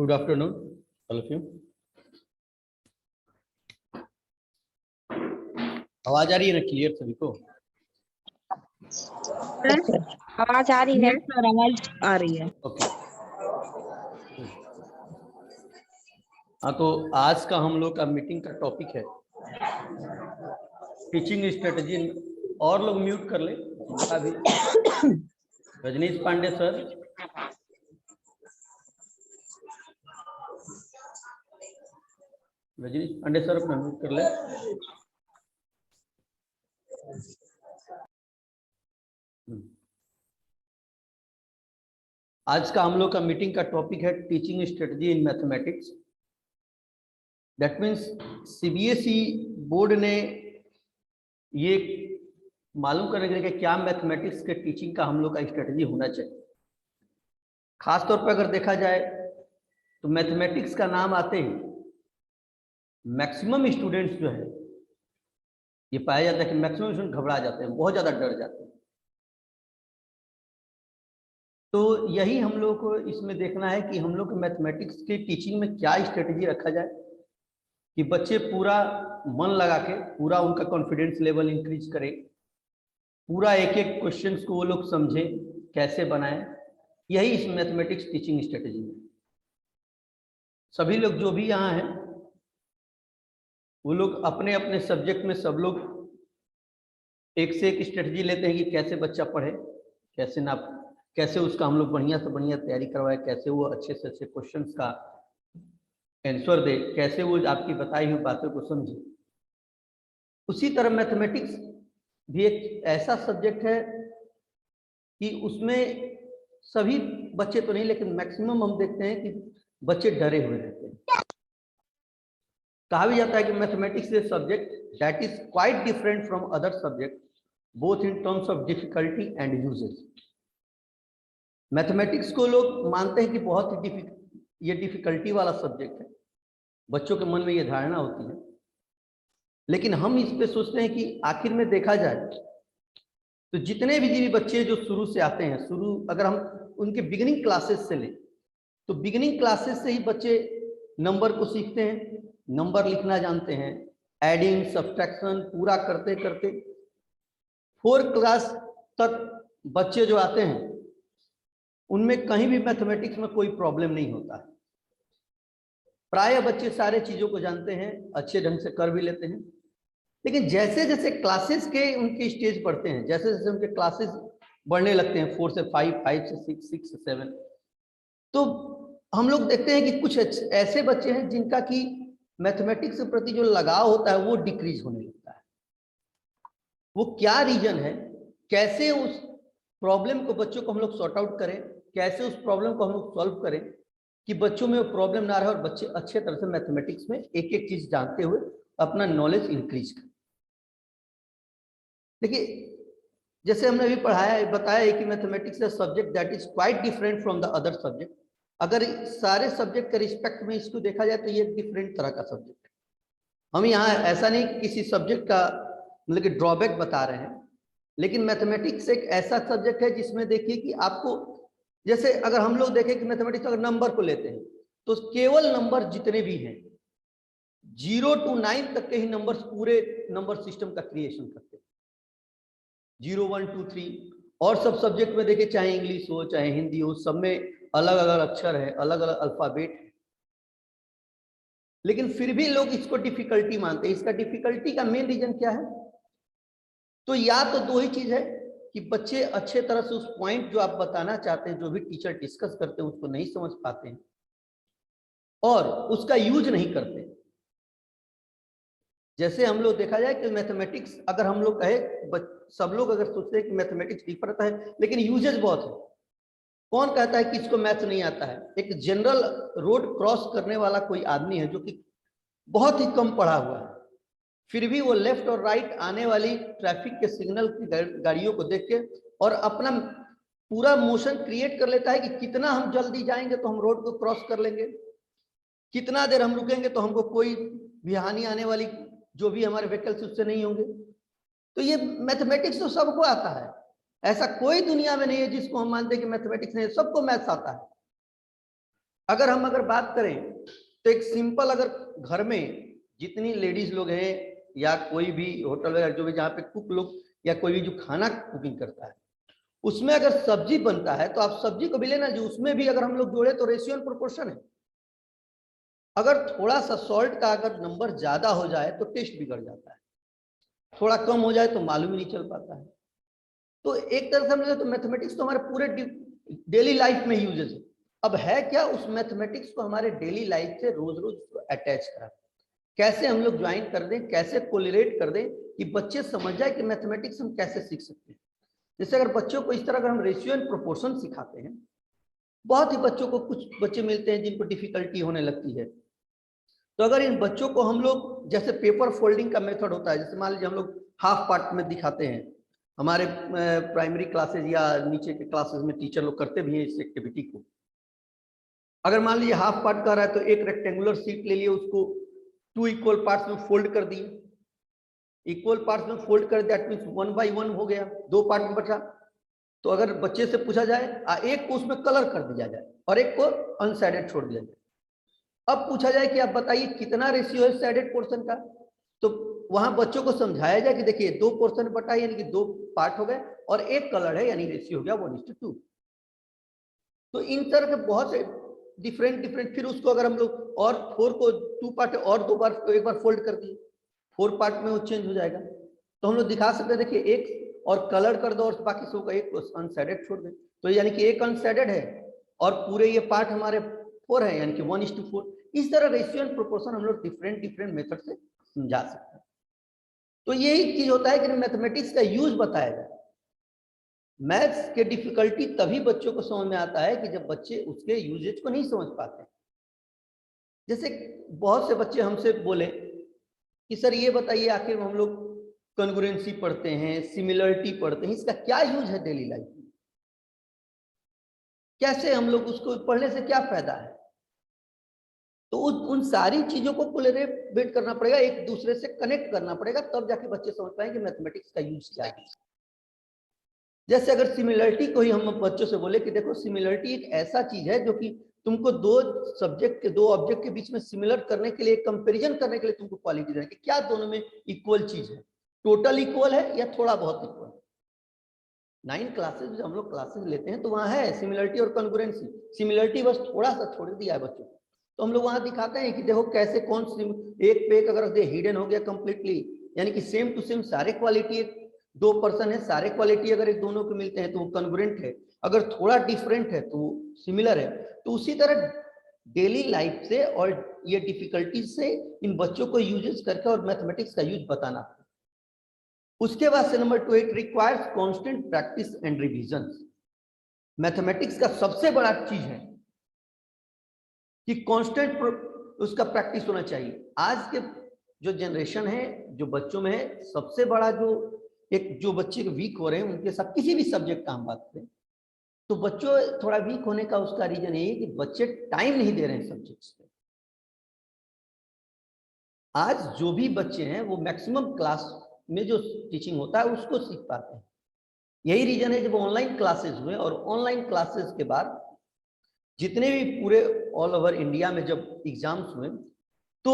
Good afternoon, all of you. आवाज आ रही है ना क्लियर सभी को? आवाज आ रही है सर, आवाज आ रही है। ओके। हाँ, तो आज का हम लोग का मीटिंग का टॉपिक है टीचिंग स्ट्रेटजी। और लोग म्यूट कर ले जिनका भी। रजनीश पांडे सर, रजनीश पांडे सर अपना म्यूट कर ले। आज का हम लोग का मीटिंग का टॉपिक है teaching strategy in mathematics. That means CBSE board ने ये मालूम करने के लिए कि क्या मैथमेटिक्स के टीचिंग का हम लोग का स्ट्रेटजी होना चाहिए। खास तौर पर अगर देखा जाए तो मैथमेटिक्स का नाम आते ही मैक्सिमम स्टूडेंट्स जो है ये पाया जाता है कि मैक्सिमम स्टूडेंट घबरा जाते हैं, बहुत ज़्यादा डर जाते हैं। तो यही हम लोग को इसमें देखना है कि हम लोग मैथमेटिक्स के टीचिंग में क्या स्ट्रेटजी रखा जाए कि बच्चे पूरा मन लगा के पूरा उनका कॉन्फिडेंस लेवल इंक्रीज करें, पूरा एक एक क्वेश्चंस को वो लोग समझें, कैसे बनाएं। यही इस मैथमेटिक्स टीचिंग स्ट्रेटजी में सभी लोग जो भी यहाँ हैं वो लोग अपने अपने सब्जेक्ट में सब लोग एक से एक स्ट्रेटजी लेते हैं कि कैसे बच्चा पढ़े, कैसे ना, कैसे उसका हम लोग बढ़िया से बढ़िया तैयारी करवाए, कैसे वो अच्छे से अच्छे क्वेश्चंस का आंसर दे, कैसे वो आपकी बताई हुई बातों को समझे। उसी तरह मैथमेटिक्स भी एक ऐसा सब्जेक्ट है कि उसमें सभी बच्चे तो नहीं लेकिन मैक्सिमम हम देखते हैं कि बच्चे डरे हुए रहते हैं। कहा भी जाता है कि mathematics is subject that is quite different from other subject both in terms of difficulty and uses. Mathematics को लोग मानते हैं कि बहुत ही ये डिफिकल्टी वाला सब्जेक्ट है, बच्चों के मन में ये धारणा होती है। लेकिन हम इस पे सोचते हैं कि आखिर में देखा जाए तो जितने भी बच्चे जो शुरू से आते हैं, शुरू अगर हम उनके बिगिनिंग क्लासेस से लें तो बिगिनिंग क्लासेस से ही बच्चे नंबर को सीखते हैं, नंबर लिखना जानते हैं, एडिंग सब्ट्रैक्शन पूरा करते करते 4 क्लास तक बच्चे जो आते हैं उनमें कहीं भी मैथमेटिक्स में कोई प्रॉब्लम नहीं होता है। प्राय बच्चे सारे चीजों को जानते हैं, अच्छे ढंग से कर भी लेते हैं। लेकिन जैसे जैसे क्लासेस के उनके स्टेज बढ़ते हैं, जैसे जैसे उनके क्लासेस बढ़ने लगते हैं 4 से 5, 5 से 6, 6 से 7, तो हम लोग देखते हैं कि कुछ ऐसे बच्चे हैं जिनका कि मैथमेटिक्स के प्रति जो लगाव होता है वो डिक्रीज होने लगता है। वो क्या रीजन है, कैसे उस प्रॉब्लम को बच्चों को हम लोग सॉर्ट आउट करें, कैसे उस प्रॉब्लम को हम लोग सॉल्व करें कि बच्चों में वो प्रॉब्लम ना रहे और बच्चे अच्छे तरह से मैथमेटिक्स में एक एक चीज जानते हुए अपना नॉलेज इंक्रीज करें। देखिए, जैसे हमने अभी पढ़ाया बताया है कि mathematics is subject that is quite different from the other subject. अगर सारे सब्जेक्ट के रिस्पेक्ट में इसको देखा जाए तो ये एक डिफरेंट तरह का सब्जेक्ट है। हम यहाँ ऐसा नहीं किसी सब्जेक्ट का मतलब कि ड्रॉबैक बता रहे हैं, लेकिन मैथमेटिक्स एक ऐसा सब्जेक्ट है जिसमें देखिए कि आपको, जैसे अगर हम लोग देखें कि मैथमेटिक्स अगर नंबर को लेते हैं तो केवल नंबर जितने भी हैं 0 to 9 तक के ही नंबर्स पूरे नंबर सिस्टम का क्रिएशन करते हैं। 0, 1, 2, 3 और सब सब्जेक्ट में देखिए, चाहे इंग्लिश हो चाहे हिंदी हो, सब में अलग अलग अक्षर है, अलग अलग अल्फाबेट है, लेकिन फिर भी लोग इसको डिफिकल्टी मानते हैं। इसका डिफिकल्टी का मेन रीजन क्या है? तो या तो दो ही चीज है कि बच्चे अच्छे तरह से उस पॉइंट जो आप बताना चाहते हैं, जो भी टीचर डिस्कस करते हैं, उसको नहीं समझ पाते हैं और उसका यूज नहीं करते। जैसे हम लोग देखा जाए कि मैथमेटिक्स अगर हम लोग कहे, सब लोग अगर सोचते हैं कि मैथमेटिक्स डिफरेंट है लेकिन यूजेज बहुत है, कौन कहता है कि इसको मैथ नहीं आता है? एक जनरल रोड क्रॉस करने वाला कोई आदमी है जो कि बहुत ही कम पढ़ा हुआ है, फिर भी वो लेफ्ट और राइट आने वाली ट्रैफिक के सिग्नल की गाड़ियों को देख के और अपना पूरा मोशन क्रिएट कर लेता है कि कितना हम जल्दी जाएंगे तो हम रोड को क्रॉस कर लेंगे, कितना देर हम रुकेंगे तो हमको कोई भी हानि आने वाली जो भी हमारे व्हीकल्स उससे नहीं होंगे। तो ये मैथमेटिक्स तो सबको आता है, ऐसा कोई दुनिया में नहीं है जिसको हम मानते हैं कि मैथमेटिक्स नहीं, सबको मैथ्स आता है। अगर बात करें तो एक सिंपल, अगर घर में जितनी लेडीज लोग हैं या कोई भी होटल वगैरह जो भी जहाँ पे कुक लोग या कोई भी जो खाना कुकिंग करता है, उसमें अगर सब्जी बनता है तो आप सब्जी को भी लेना जी, उसमें भी अगर हम लोग जोड़े तो रेशियो एंड प्रोपोर्शन है। अगर थोड़ा सा सॉल्ट का अगर नंबर ज्यादा हो जाए तो टेस्ट बिगड़ जाता है, थोड़ा कम हो जाए तो मालूम ही नहीं चल पाता है। तो एक तरह से हम तो मैथमेटिक्स तो हमारे पूरे डेली लाइफ में यूजेस है। अब है क्या, उस मैथमेटिक्स को हमारे डेली लाइफ से रोज रोज अटैच करा, कैसे हम लोग ज्वाइन कर दें, कैसे कोलिरेट कर दें कि बच्चे समझ जाए कि मैथमेटिक्स हम कैसे सीख सकते हैं। जैसे अगर बच्चों को इस तरह अगर हम रेशियो एंड प्रोपोर्शन सिखाते हैं, बहुत ही बच्चों को, कुछ बच्चे मिलते हैं जिनको डिफिकल्टी होने लगती है, तो अगर इन बच्चों को हम लोग, जैसे पेपर फोल्डिंग का मेथड होता है, जैसे मान लीजिए हम लोग हाफ पार्ट में दिखाते हैं, हमारे प्राइमरी क्लासेज या नीचे के क्लासेस में टीचर लोग करते भी हैं इस एक्टिविटी को। अगर मान लीजिए हाफ पार्ट कर रहा है तो एक रेक्टेंगुलर शीट ले लिए, उसको 2 इक्वल पार्ट्स में फोल्ड कर दिए, इक्वल पार्ट्स में फोल्ड कर दिया, मींस 1 बाई 1 हो गया, 2 पार्ट में बचा। तो अगर बच्चे से पूछा जाए, एक को उसमें कलर कर दिया जाए और एक को अनसाइडेड छोड़ दिया जाए, अब पूछा जाए कि आप बताइए कितना रेशियो है सैडेड पोर्शन का, तो वहां बच्चों को समझाया जाए कि देखिए 2 पोर्शन बटा यानी कि 2 पार्ट हो गए और एक कलर है यानी रेशियो हो गया 1:2। तो इन तरह के बहुत से डिफरेंट, फिर उसको अगर हम लोग और 4 को 2 पार्ट और 2 बार, एक बार फोल्ड कर दिए, 4 पार्ट में वो चेंज हो जाएगा। तो हम लोग दिखा सकते हैं, देखिए एक और कलर कर दो और बाकी सब का एक अनसाइडेड छोड़ दें, तो यानी कि एक अनसाइडेड है और पूरे ये पार्ट हमारे 4 है यानी कि 1:4। इस तरह रेशियो एंड प्रोपोर्शन हम लोग डिफरेंट मेथड से समझा सकते हैं। तो यही चीज होता है कि मैथमेटिक्स का यूज बताया जाए। मैथ्स के डिफिकल्टी तभी बच्चों को समझ में आता है कि जब बच्चे उसके यूजेज को नहीं समझ पाते। जैसे बहुत से बच्चे हमसे बोले कि सर ये बताइए, आखिर हम लोग कॉन्ग्रुएंसी पढ़ते हैं, सिमिलरिटी पढ़ते हैं, इसका क्या यूज है डेली लाइफ में, कैसे हम लोग उसको पढ़ने से क्या फायदा है। तो उन सारी चीजों को कोलैबोरेट करना पड़ेगा, एक दूसरे से कनेक्ट करना पड़ेगा, तब जाके बच्चे समझ पाएंगे मैथमेटिक्स का यूज क्या है। जैसे अगर सिमिलरिटी को ही हम बच्चों से बोले कि देखो सिमिलरिटी एक ऐसा चीज है जो कि तुमको दो सब्जेक्ट के, दो ऑब्जेक्ट के बीच में सिमिलर करने के लिए, कंपैरिजन करने के लिए तुमको क्वालिटी देना कि क्या दोनों में इक्वल चीज है, टोटल इक्वल है या थोड़ा बहुत इक्वल। 9 क्लासेस जो हम लोग क्लासेस लेते हैं तो वहां है सिमिलरिटी और कॉन्ग्रुएंसी। सिमिलरिटी बस थोड़ा सा छोड़ दिया है बच्चों को, तो हम लोग वहां दिखाते हैं कि देखो कैसे कौन एक पे एक अगर हिडन हो गया कंप्लीटली, यानी कि सेम टू सेम सारे क्वालिटी, 2 पर्सन है सारे क्वालिटी अगर एक दोनों के मिलते हैं तो वो कॉन्ग्रुएंट है, अगर थोड़ा डिफरेंट है तो सिमिलर है। तो उसी तरह डेली लाइफ से और ये डिफिकल्टीज से इन बच्चों को यूजेस करके और मैथमेटिक्स का यूज बताना। उसके बाद से number 2, it requires constant practice and revision. Mathematics का सबसे बड़ा चीज है कि कांस्टेंट उसका प्रैक्टिस होना चाहिए। आज के जो जनरेशन है, जो बच्चों में है, सबसे बड़ा जो बच्चे वीक हो रहे हैं उनके साथ किसी भी सब्जेक्ट का हम बात करें तो बच्चों थोड़ा वीक होने का उसका रीजन यही है कि बच्चे टाइम नहीं दे रहे हैं सब्जेक्ट्स पे। आज जो भी बच्चे हैं वो मैक्सिमम क्लास में जो टीचिंग होता है उसको सीख पाते हैं। यही रीजन है जब ऑनलाइन क्लासेस हुए और ऑनलाइन क्लासेस के बाद जितने भी पूरे ऑल ओवर इंडिया में जब एग्जाम्स हुए तो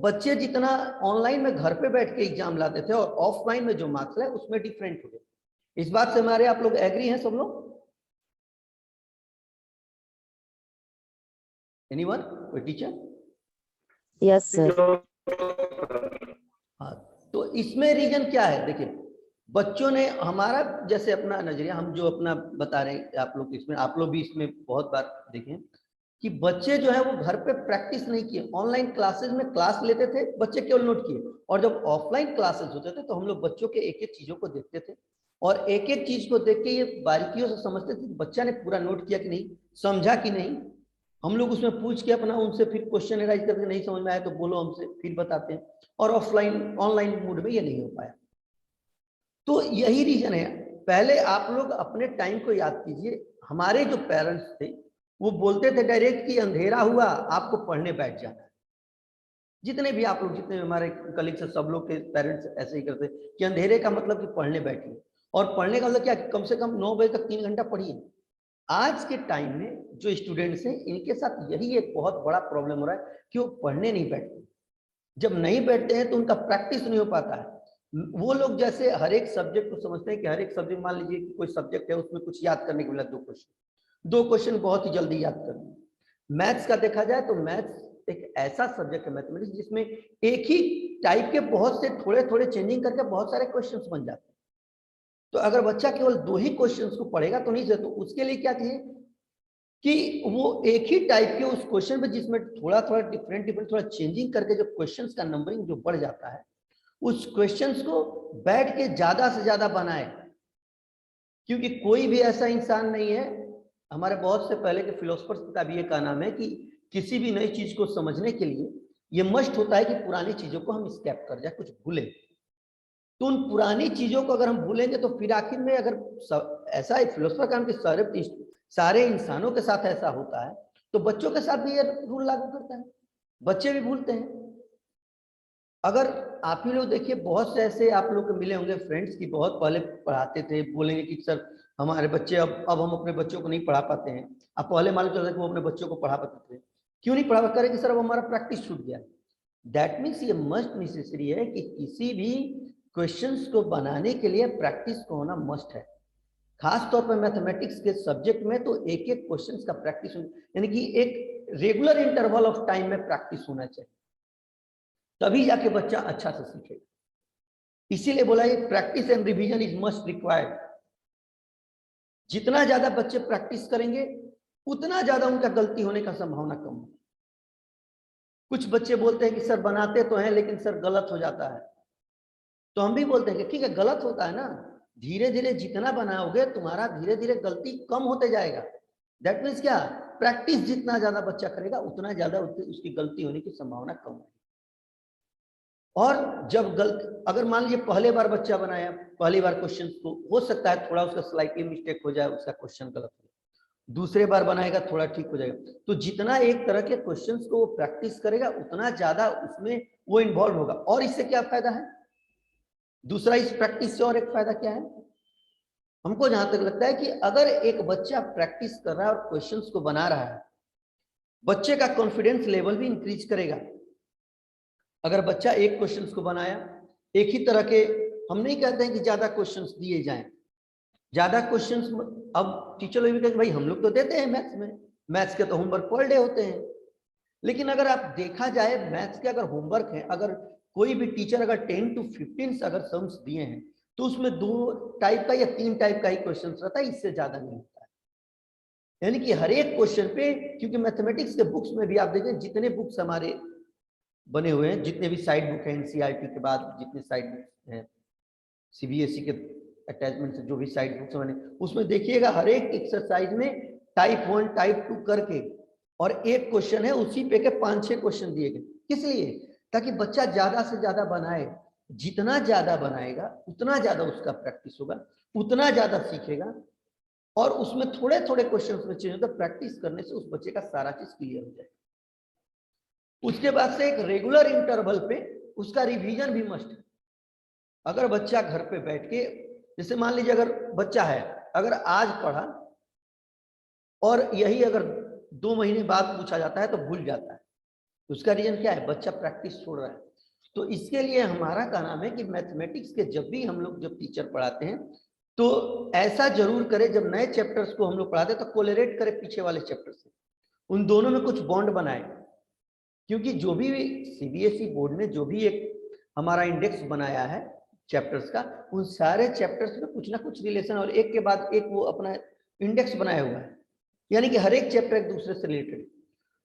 बच्चे जितना ऑनलाइन में घर पे बैठ के एग्जाम लाते थे और ऑफलाइन में जो मार्क्स है उसमें डिफरेंट हो गए। इस बात से हमारे आप लोग एग्री हैं सब लोग? एनीवन, कोई टीचर? Yes sir. हाँ, तो इसमें रीजन क्या है? देखिए बच्चों ने हमारा जैसे अपना नजरिया, हम जो अपना बता रहे हैं आप लोग, इसमें आप लोग भी इसमें बहुत बार देखें कि बच्चे जो है वो घर पे प्रैक्टिस नहीं किए। ऑनलाइन क्लासेस में क्लास लेते थे बच्चे, केवल नोट किए, और जब ऑफलाइन क्लासेस होते थे तो हम लोग बच्चों के एक एक चीजों को देखते थे और एक एक चीज को देख के ये बारीकियों से समझते थे कि बच्चा ने पूरा नोट किया कि नहीं, समझा कि नहीं। हम लोग उसमें पूछ के अपना उनसे फिर क्वेश्चन एराइज करके, नहीं समझ में आया तो बोलो हमसे, फिर बताते हैं। और ऑफलाइन ऑनलाइन मोड में ये नहीं हो पाया। तो यही रीजन है। पहले आप लोग अपने टाइम को याद कीजिए, हमारे जो पेरेंट्स थे वो बोलते थे डायरेक्ट कि अंधेरा हुआ आपको पढ़ने बैठ जाना है। जितने भी आप लोग, जितने हमारे कलीग्स हैं, सब लोग के पेरेंट्स ऐसे ही करते कि अंधेरे का मतलब कि पढ़ने बैठिए। और पढ़ने का मतलब क्या, कम से कम 9 बजे तक 3 घंटा पढ़िए। आज के टाइम में जो स्टूडेंट्स हैं इनके साथ यही एक बहुत बड़ा प्रॉब्लम हो रहा है कि वो पढ़ने नहीं बैठते। जब नहीं बैठते हैं तो उनका प्रैक्टिस नहीं हो पाता है। वो लोग जैसे हर एक सब्जेक्ट को समझते हैं कि हर एक सब्जेक्ट, मान लीजिए कि कोई सब्जेक्ट है उसमें कुछ याद करने के लिए दो क्वेश्चन बहुत ही जल्दी याद करना। मैथ्स का देखा जाए तो मैथ्स एक ऐसा सब्जेक्ट है मैथमेटिक्स जिसमें एक ही टाइप के बहुत से थोड़े थोड़े चेंजिंग करके बहुत सारे क्वेश्चंस बन जाते हैं। तो अगर बच्चा केवल 2 ही क्वेश्चंस को पढ़ेगा तो नहीं से, तो उसके लिए क्या चाहिए कि वो एक ही टाइप के उस क्वेश्चन पे जिसमें थोड़ा थोड़ा डिफरेंट थोड़ा चेंजिंग करके जो क्वेश्चंस का नंबरिंग जो बढ़ जाता है, उस क्वेश्चंस को बैठ के ज्यादा से ज्यादा बनाए। क्योंकि कोई भी ऐसा इंसान नहीं है, हमारे बहुत से पहले के फिलोसफर्स का भी ये कहना है कि किसी भी नई चीज को समझने के लिए ये मस्ट होता है कि पुरानी चीजों को हम स्कैप कर जाए, कुछ भूलें। तो उन पुरानी चीजों को अगर हम भूलेंगे तो फिर आखिर में अगर ऐसा फिलोसफर का कि सारे इंसानों के साथ ऐसा होता है तो बच्चों के साथ भी ये रूल लागू करता है, बच्चे भी भूलते हैं। अगर आप ही लोग देखिए, बहुत से ऐसे आप लोग को मिले होंगे फ्रेंड्स की बहुत पहले पढ़ाते थे, बोलेंगे कि सर हमारे बच्चे अब हम अपने बच्चों को नहीं पढ़ा पाते हैं। अब पहले मालूम चलता है कि वो अपने बच्चों को पढ़ा पाते थे, क्यों नहीं पढ़ा पाते कि सर अब हमारा प्रैक्टिस छूट गया। दैट मीन्स ये मस्ट नेसेसरी है कि किसी भी क्वेश्चंस को बनाने के लिए प्रैक्टिस को होना मस्ट है। खास तौर पर मैथमेटिक्स के सब्जेक्ट में तो एक एक क्वेश्चंस का प्रैक्टिस, यानी कि एक रेगुलर इंटरवल ऑफ टाइम में प्रैक्टिस होना चाहिए, तभी जाके बच्चा अच्छा से सीखेगा। इसीलिए बोला ये practice and revision is must required. जितना ज्यादा बच्चे प्रैक्टिस करेंगे उतना ज्यादा उनका गलती होने का संभावना कम है। कुछ बच्चे बोलते हैं कि सर बनाते तो हैं लेकिन सर गलत हो जाता है, तो हम भी बोलते हैं कि ठीक है गलत होता है ना, धीरे धीरे जितना बनाओगे तुम्हारा धीरे धीरे गलती कम होते जाएगा। दैट मीन्स क्या, प्रैक्टिस जितना ज्यादा बच्चा करेगा उतना ज्यादा उसकी गलती होने की संभावना कम है। और जब अगर मान लीजिए पहले बार बच्चा बनाया, पहली बार क्वेश्चन तो हो सकता है थोड़ा उसका स्लाइटली मिस्टेक हो जाए, उसका क्वेश्चन गलत हो, दूसरे बार बनाएगा थोड़ा ठीक हो जाएगा। तो जितना एक तरह के क्वेश्चंस को वो प्रैक्टिस करेगा उतना ज्यादा उसमें वो इन्वॉल्व होगा। और इससे क्या फायदा है, दूसरा इस प्रैक्टिस से और एक फायदा क्या है, हमको जहां तक लगता है कि अगर एक बच्चा प्रैक्टिस कर रहा है और क्वेश्चंस को बना रहा है, बच्चे का कॉन्फिडेंस लेवल भी इंक्रीज करेगा। अगर बच्चा एक क्वेश्चंस को बनाया, एक ही तरह के, हम नहीं कहते हैं कि ज्यादा क्वेश्चंस दिए जाएं, ज्यादा क्वेश्चंस अब टीचर लोग भी कहते भाई हम लोग तो देते हैं मैथ्स में, मैथ्स के तो होमवर्क पर डे होते हैं। लेकिन अगर आप देखा जाए मैथ्स के अगर होमवर्क है, अगर कोई भी टीचर अगर 10 to 15 अगर सम्स दिए हैं तो उसमें 2 टाइप का या 3 टाइप का ही क्वेश्चन रहता है, इससे ज्यादा नहीं होता है। यानी कि हर एक क्वेश्चन पे, क्योंकि मैथमेटिक्स के बुक्स में भी आप देखें जितने बुक्स हमारे बने हुए हैं, जितने भी साइड बुक हैं एनसीईआरटी के बाद जितने साइड बुक्स हैं सीबीएसई के अटैचमेंट से जो भी साइड बुक्स बने, उसमें देखिएगा हर एक एक्सरसाइज में टाइप 1 टाइप 2 करके और एक क्वेश्चन है उसी पे के 5-6 क्वेश्चन दिए गए। किस लिए, ताकि बच्चा ज्यादा से ज्यादा बनाए, जितना ज्यादा बनाएगा उतना ज्यादा उसका प्रैक्टिस होगा, उतना ज्यादा सीखेगा और उसमें थोड़े थोड़े क्वेश्चन में चेंज होगा। प्रैक्टिस करने से उस बच्चे का सारा चीज क्लियर हो जाएगा। उसके बाद से एक रेगुलर इंटरवल पे उसका रिवीजन भी मस्ट है। अगर बच्चा घर पे बैठ के, जैसे मान लीजिए अगर बच्चा है, अगर आज पढ़ा और यही अगर 2 महीने बाद पूछा जाता है तो भूल जाता है, उसका रीजन क्या है, बच्चा प्रैक्टिस छोड़ रहा है। तो इसके लिए हमारा कहना है कि मैथमेटिक्स के जब भी हम लोग जब टीचर पढ़ाते हैं तो ऐसा जरूर करें, जब नए चैप्टर्स को हम लोग पढ़ाते हैं तो कोलरेट करें पीछे वाले चैप्टर से, उन दोनों में कुछ बॉन्ड बनाए। क्योंकि जो भी सीबीएसई बोर्ड ने जो भी एक हमारा इंडेक्स बनाया है चैप्टर्स का, उन सारे चैप्टर्स में कुछ ना कुछ रिलेशन और एक के बाद एक वो अपना इंडेक्स बनाया हुआ है, यानी कि हर एक चैप्टर एक दूसरे से रिलेटेड।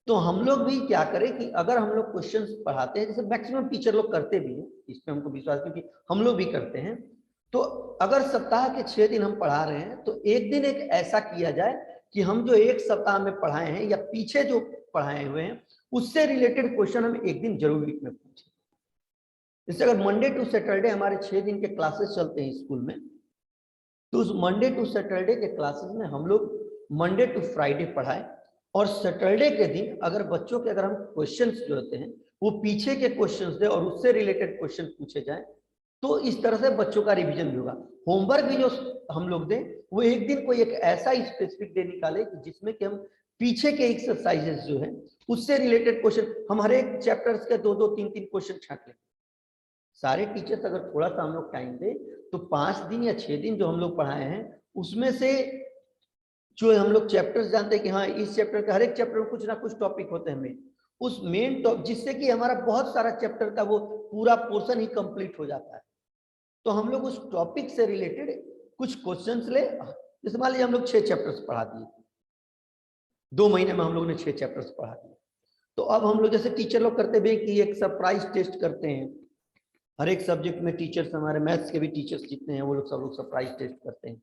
तो हम लोग भी क्या करें कि अगर हम लोग क्वेश्चंस पढ़ाते हैं, जैसे मैक्सिमम टीचर लोग करते भी हैं, इसमें हमको विश्वास क्योंकि हम लोग भी करते हैं, तो अगर सप्ताह के 6 दिन हम पढ़ा रहे हैं तो एक दिन एक ऐसा किया जाए कि हम जो एक सप्ताह में पढ़ाए हैं या पीछे जो पढ़ाए हुए हैं उससे रिलेटेड क्वेश्चन हम एक दिन जरूर वीक में पूछें। जैसे अगर मंडे टू सैटरडे हमारे 6 दिन के क्लासेस चलते हैं स्कूल में, तो उस मंडे टू सैटरडे के क्लासेस में हम लोग मंडे टू फ्राइडे पढ़ाएं और सैटरडे के दिन अगर बच्चों के अगर हम क्वेश्चंस जो होते हैं वो पीछे के क्वेश्चंस दें और उससे रिलेटेड क्वेश्चन पूछे जाएं, तो इस तरह से बच्चों का रिवीजन भी होगा। होमवर्क भी जो हम लोग दें वो एक दिन कोई एक ऐसा स्पेसिफिक डे निकाले कि जिसमें कि हम पीछे के एक्सरसाइजेस जो है उससे रिलेटेड क्वेश्चन, हम हर एक चैप्टर्स के 2-2 3-3 क्वेश्चन छांट लें। सारे टीचर्स अगर थोड़ा सा हम लोग टाइम दे तो 5 दिन या 6 दिन जो हम लोग पढ़ाए हैं उसमें से जो हम लोग चैप्टर्स जानते हैं कि हाँ इस चैप्टर का, हर एक चैप्टर में कुछ ना कुछ टॉपिक होते हैं मेन, उस मेन टॉपिक जिससे कि हमारा बहुत सारा चैप्टर का वो पूरा पोर्शन ही कंप्लीट हो जाता है। तो हम लोग उस टॉपिक से रिलेटेड कुछ क्वेश्चंस ले, जैसे मान लीजिए हम लोग 6 चैप्टर्स पढ़ा दिए, 2 महीने में हम लोग ने 6 चैप्टर्स पढ़ा दिए। तो अब हम लोग जैसे टीचर लोग करते हुए कि एक सरप्राइज टेस्ट करते हैं, हर एक सब्जेक्ट में टीचर्स, हमारे मैथ्स के भी टीचर्स जितने हैं वो लोग सब लोग सरप्राइज टेस्ट करते हैं।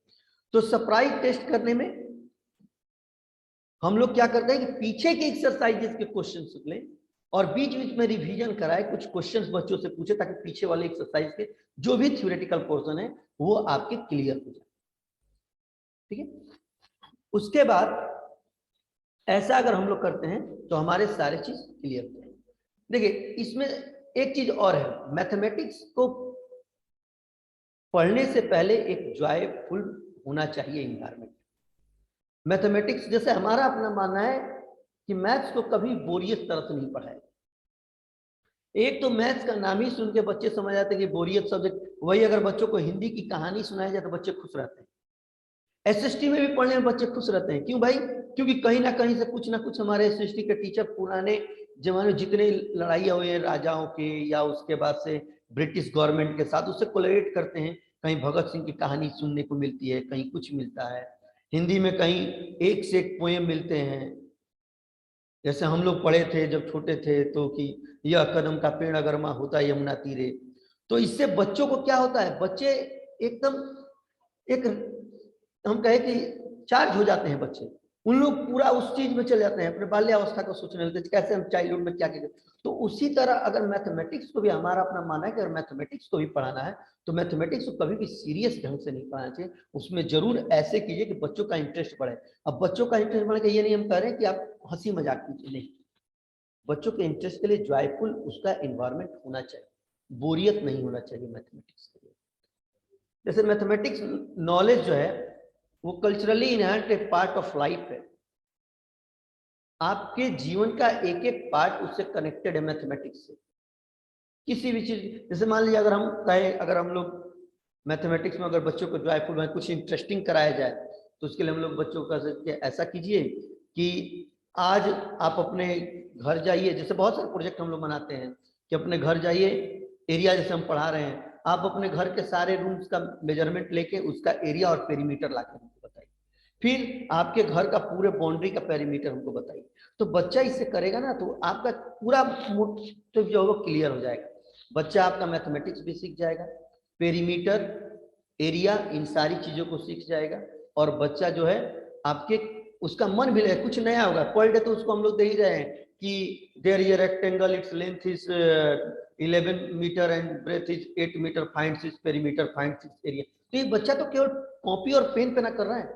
तो सरप्राइज टेस्ट करने में हम लोग क्या करते हैं कि पीछे के एक्सरसाइजेस के क्वेश्चन लें और बीच बीच में रिवीजन कराए, कुछ क्वेश्चंस बच्चों से पूछे ताकि पीछे वाले एक्सरसाइज के जो भी थ्योरेटिकल पोर्शन है वो आपके क्लियर हो जाए। ठीक है, उसके बाद ऐसा अगर हम लोग करते हैं तो हमारे सारे चीज क्लियर हो जाएंगे। देखिए इसमें एक चीज और है, मैथमेटिक्स को पढ़ने से पहले एक जॉयफुल होना चाहिए इन्वायरमेंट। मैथमेटिक्स जैसे हमारा अपना मानना है कि मैथ्स को कभी बोरियत तरह से नहीं पढ़ाया। एक तो मैथ्स का नाम ही सुन के बच्चे समझ जाते हैं कि बोरियत सब्जेक्ट, वही अगर बच्चों को हिंदी की कहानी सुनाई जाए तो बच्चे खुश रहते हैं। एसएसटी में भी पढ़ने में बच्चे खुश रहते हैं, क्यों भाई? क्योंकि कहीं ना कहीं से कुछ ना कुछ हमारे एसएसटी के टीचर पुराने जमाने जितने लड़ाइयाँ हुई हैं राजाओं के या उसके बाद से ब्रिटिश गवर्नमेंट के साथ, उससे कोलैबोरेट करते हैं। कहीं भगत सिंह की कहानी सुनने को मिलती है, कहीं कुछ मिलता है हिंदी में, कहीं एक से एक पोएम मिलते हैं। जैसे हम लोग पढ़े थे जब छोटे थे तो कि यह कदम का पेड़ अगर माँ होता यमुना तीरे, तो इससे बच्चों को क्या होता है, बच्चे एकदम एक, हम कहे कि चार्ज हो जाते हैं बच्चे, उन लोग पूरा उस चीज में चले जाते हैं, अपने बाल्यावस्था को सोचने लगते हैं कैसे हम चाइल्डहुड में क्या किए। तो उसी तरह अगर मैथमेटिक्स को भी, हमारा अपना मानना है कि अगर मैथमेटिक्स को भी पढ़ाना है तो मैथमेटिक्स को कभी भी सीरियस ढंग से नहीं पढ़ाना चाहिए। उसमें जरूर ऐसे कीजिए कि बच्चों का इंटरेस्ट बढ़े। अब बच्चों का इंटरेस्ट बढ़े, ये नहीं हम कह रहे हैं कि आप हंसी मजाक कीजिए, नहीं, बच्चों के इंटरेस्ट के लिए जॉयफुल उसका एनवायरमेंट होना चाहिए, बोरियत नहीं होना चाहिए मैथमेटिक्स के लिए। जैसे मैथमेटिक्स नॉलेज जो है वो कल्चरली इनहेरेंट एक पार्ट ऑफ लाइफ है, आपके जीवन का एक एक पार्ट उससे कनेक्टेड है मैथमेटिक्स से। किसी भी चीज, जैसे मान लीजिए अगर हम कहें, अगर हम लोग मैथमेटिक्स में अगर बच्चों को जॉयफुल में कुछ इंटरेस्टिंग कराया जाए तो उसके लिए हम लोग बच्चों का ऐसा कीजिए कि आज आप अपने घर जाइए, जैसे बहुत सारे प्रोजेक्ट हम लोग बनाते हैं कि अपने घर जाइए, एरिया जैसे हम पढ़ा रहे हैं, आप अपने घर के सारे रूम्स का मेजरमेंट लेके उसका एरिया और पेरीमीटर लाके हमको बताइए, फिर आपके घर का पूरे बाउंड्री का पेरीमीटर हमको बताइए। तो बच्चा इससे करेगा ना तो आपका पूरा तो जो है क्लियर हो जाएगा, बच्चा आपका मैथमेटिक्स भी सीख जाएगा, पेरीमीटर, एरिया, इन सारी चीजों को सीख जाएगा, और बच्चा जो है आपके उसका मन भी लगेगा, कुछ नया होगा। पर डे तो उसको हम लोग दे ही रहे हैं कि there is a rectangle, its length is 11 metre and breadth is 8 metre, find its perimeter, find its area. तो ये बच्चा तो केवल कॉपी और पेन पे ना कर रहा है,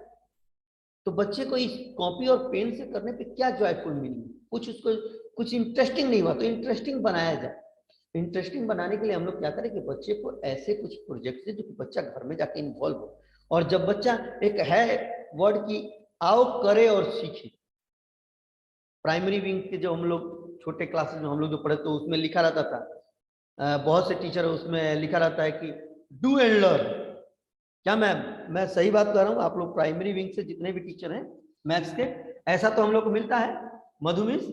तो बच्चे को इस कॉपी और पेन से करने पे क्या जॉयफुल मीनिंग, कुछ उसको कुछ इंटरेस्टिंग नहीं हुआ तो इंटरेस्टिंग बनाया जाए। इंटरेस्टिंग बनाने के लिए हम लोग क्या करें कि बच्चे को ऐसे कुछ प्रोजेक्ट से जो कि बच्चा घर में जाके इन्वॉल्व हो, और जब बच्चा एक है वर्ड की आओ करे और सीखे, प्राइमरी विंग के जो हम लोग छोटे क्लासेस में हम लोग जो पढ़े तो उसमें लिखा रहता था, बहुत से टीचर उसमें लिखा रहता है कि डू एंड लर्न। क्या मैं सही बात कर रहा हूँ? आप लोग प्राइमरी विंग से जितने भी टीचर हैं मैथ्स के, ऐसा तो हम लोग को मिलता है। मधु मिस,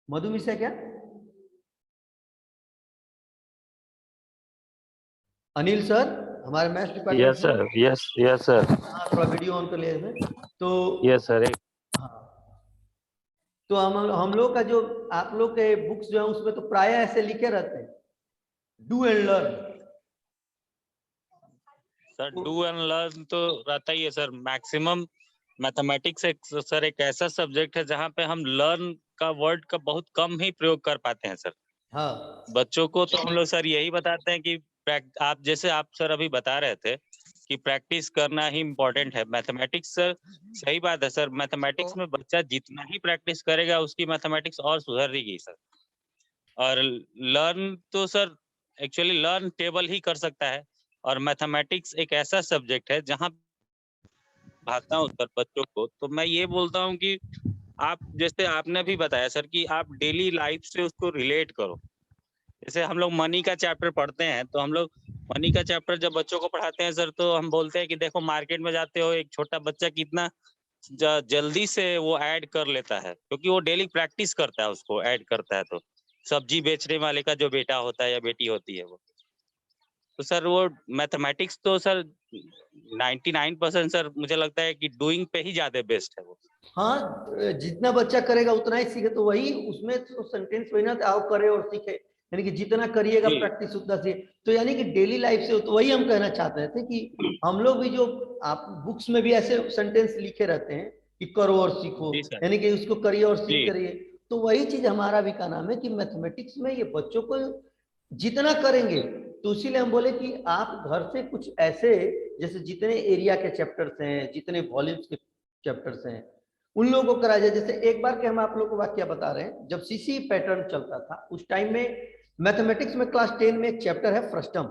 मधु मिस है क्या? अनिल सर हमारे maths department yes sir, yes sir. हाँ, थोड़ा वीडियो ऑन कर ले तो यस सर। हाँ, तो हम लोग का जो आप लोग के बुक्स जो है उसमें तो प्राय ऐसे लिखे रहते हैं do and learn. Sir do and learn तो रहता ही है सर। मैक्सिमम मैथमेटिक्स एक सर एक ऐसा सब्जेक्ट है जहाँ पे हम लर्न का वर्ड का बहुत कम ही प्रयोग कर पाते हैं सर। हाँ, बच्चों को तो हम लोग सर यही बताते हैं कि आप जैसे आप सर अभी बता रहे थे कि प्रैक्टिस करना ही इम्पोर्टेंट है। मैथमेटिक्स सर सही बात है सर, मैथमेटिक्स में बच्चा जितना ही प्रैक्टिस करेगा उसकी मैथमेटिक्स और सुधरेगी सर। और लर्न तो सर एक्चुअली लर्न टेबल ही कर सकता है, और मैथमेटिक्स एक ऐसा सब्जेक्ट है जहाँ भागता हूँ सर बच्चों को, तो मैं ये बोलता हूँ कि आप जैसे आपने भी बताया सर कि आप डेली लाइफ से उसको रिलेट करो। जैसे हम लोग मनी का चैप्टर पढ़ते हैं, तो हम लोग मनी का चैप्टर जब बच्चों को पढ़ाते हैं सर, तो हम बोलते हैं कि देखो मार्केट में जाते हो, एक छोटा बच्चा कितना जल्दी से वो ऐड कर लेता है, क्योंकि वो डेली प्रैक्टिस करता है, उसको ऐड करता है। तो सब्जी बेचने वाले का जो बेटा होता है या बेटी होती है वो, तो सर वो मैथमेटिक्स तो सर 99% सर मुझे लगता है कि डूइंग पे ही ज्यादा बेस्ट है वो। हाँ, जितना बच्चा करेगा उतना ही सीखे, तो वही उसमें तो सेंटेंस वही ना, आओ करे और सीखे, यानी कि जितना करिएगा जी। प्रैक्टिस उतना सीखे। तो यानी कि डेली लाइफ से, तो वही हम कहना चाहते थे कि हम लोग भी जो, आप बुक्स में भी ऐसे सेंटेंस लिखे रहते हैं कि करो और सीखो, जी सर। यानी कि उसको करिए और सीख जी करिए। तो वही चीज हमारा भी का नाम है कि मैथमेटिक्स में ये बच्चों को जितना करेंगे, तो इसीलिए हम बोले कि आप घर से कुछ ऐसे, जैसे जितने एरिया के चैप्टर्स हैं, जितने वॉल्यूम्स के चैप्टर्स हैं, उन लोगों को कराया जाए। जैसे एक बार के हम आप लोगों को वाक्य बता रहे हैं, जब सीसी पैटर्न चलता था उस टाइम में मैथमेटिक्स में क्लास 10 में एक चैप्टर है फ्रस्टम।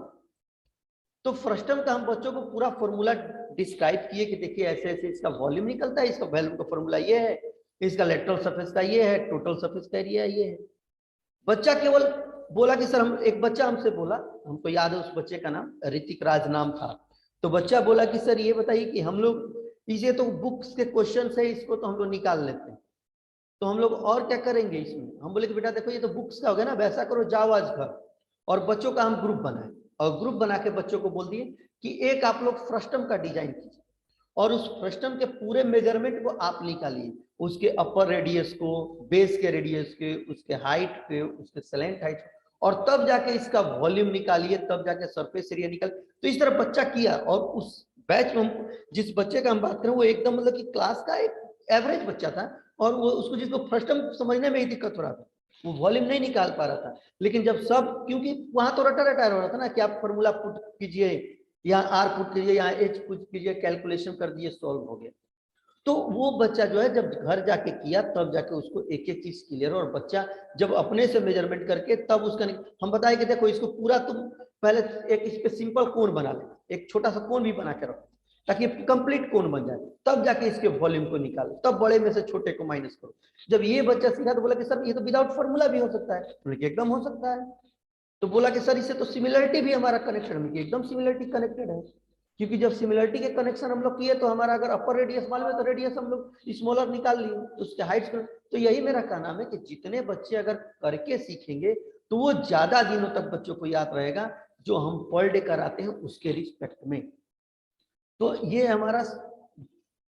तो फ्रस्टम का हम बच्चों को पूरा फॉर्मूला डिस्क्राइब किए कि देखिए ऐसे ऐसे इसका वॉल्यूम निकलता है, इसका वॉल्यूम का फॉर्मूला ये है, इसका लेटरल सरफेस का ये है, टोटल सरफेस का एरिया ये है। बच्चा केवल बोला कि सर, हम एक बच्चा हमसे बोला, हमको याद है उस बच्चे का नाम ऋतिक राज नाम था। तो बच्चा बोला कि सर ये बताइए कि हम लोग इसे तो बुक्स के क्वेश्चन है, इसको तो हम लोग निकाल लेते हैं, तो हम लोग और क्या करेंगे इसमें। हम बोले कि बेटा देखो ये तो बुक्स का हो गया ना, वैसा करो, जाओ आज घर। और बच्चों का हम ग्रुप बनाए और ग्रुप बना के बच्चों को बोल दिए कि एक आप लोग फ्रस्टम का डिजाइन कीजिए और उस फ्रस्टम के पूरे मेजरमेंट को आप निकालिए, उसके अपर रेडियस को, बेस के रेडियस के, उसके हाइट के, उसके स्लैंट हाइट, और तब जाके इसका वॉल्यूम निकालिए, तब जाके सरफेस एरिया निकाल। तो इस तरह बच्चा किया, और उस बैच में हम, जिस बच्चे का हम बात करें, वो एकदम मतलब कि क्लास का एक एवरेज बच्चा था, और वो उसको, जिसको फर्स्ट टाइम समझने में ही दिक्कत हो रहा था, वो वॉल्यूम नहीं निकाल पा रहा था। लेकिन जब सब, क्योंकि वहां तो रटा रटा हो रहा था ना कि आप फॉर्मूला पुट कीजिए, यहाँ आर पुट कीजिए, यहाँ एच पुट कीजिए, कैलकुलेशन कर दिए, सॉल्व हो गया। तो वो बच्चा जो है जब घर जाके किया, तब जाके उसको एक एक चीज क्लियर, और बच्चा जब अपने से मेजरमेंट करके तब उसका, हम बताए कि देखो इसको पूरा तुम पहले एक इस पे सिंपल कोण बना ले, एक छोटा सा कोण भी बना के रखो ताकि कंप्लीट कोण बन जाए, तब जाके इसके वॉल्यूम को निकालो, तब बड़े में से छोटे को माइनस करो। जब ये बच्चा सीखा तो बोला कि सर ये तो विदाउट फॉर्मूला भी हो सकता है। बोले कि एकदम हो सकता है। तो बोला कि सर इससे तो सिमिलरिटी भी हमारा कनेक्शन है, एकदम सिमिलरिटी कनेक्टेड है, क्योंकि जब सिमिलरिटी के कनेक्शन हम लोग किए तो हमारा अगर अपर रेडियस मालूम है तो रेडियस हम लोग स्मॉलर निकाल लिए, उसके हाइट। तो यही मेरा कहना है कि जितने बच्चे अगर करके सीखेंगे तो वो ज्यादा दिनों तक बच्चों को याद रहेगा, जो हम पर डे कराते हैं उसके रिस्पेक्ट में। तो ये हमारा,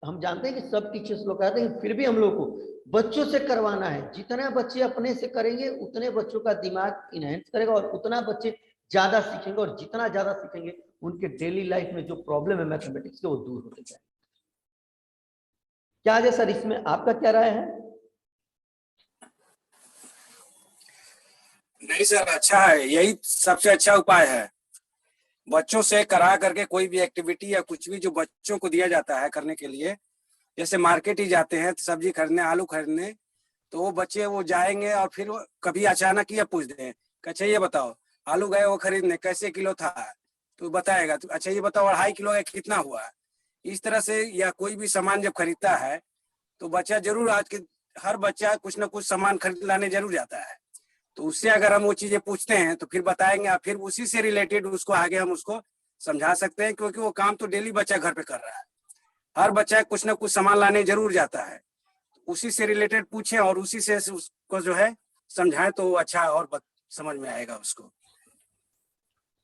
हम जानते हैं कि सब टीचर्स लोग कहते हैं, फिर भी हम लोग को बच्चों से करवाना है। जितने बच्चे अपने से करेंगे उतने बच्चों का दिमाग इनहेंस करेगा, और उतना बच्चे ज्यादा सीखेंगे, और जितना ज्यादा सीखेंगे उनके डेली लाइफ में जो प्रॉब्लम है मैथमेटिक्स के, वो दूर होते जाए। क्या है सर, इसमें आपका क्या राय है? नहीं सर, अच्छा है, यही सबसे अच्छा उपाय है। बच्चों से करा करके कोई भी एक्टिविटी या कुछ भी जो बच्चों को दिया जाता है करने के लिए, जैसे मार्केट ही जाते हैं सब्जी खरीदने, आलू खरीदने, तो वो बच्चे वो जाएंगे और फिर कभी अचानक ही पूछ दें, अच्छा ये बताओ आलू गए वो खरीदने कैसे किलो था, तो बताएगा, तो अच्छा ये बताओ 2.5 किलो है कितना हुआ। इस तरह से, या कोई भी सामान जब खरीदता है तो बच्चा जरूर, आज के हर बच्चा कुछ ना कुछ सामान खरीद लाने जरूर जाता है, तो उससे अगर हम वो चीजें पूछते हैं तो फिर बताएंगे, और फिर उसी से रिलेटेड उसको आगे हम उसको समझा सकते हैं, क्योंकि वो काम तो डेली बच्चा घर पे कर रहा है, हर बच्चा कुछ ना कुछ सामान लाने जरूर जाता है, उसी से रिलेटेड पूछें और उसी से उसको जो है समझाएं तो अच्छा और समझ में आएगा उसको।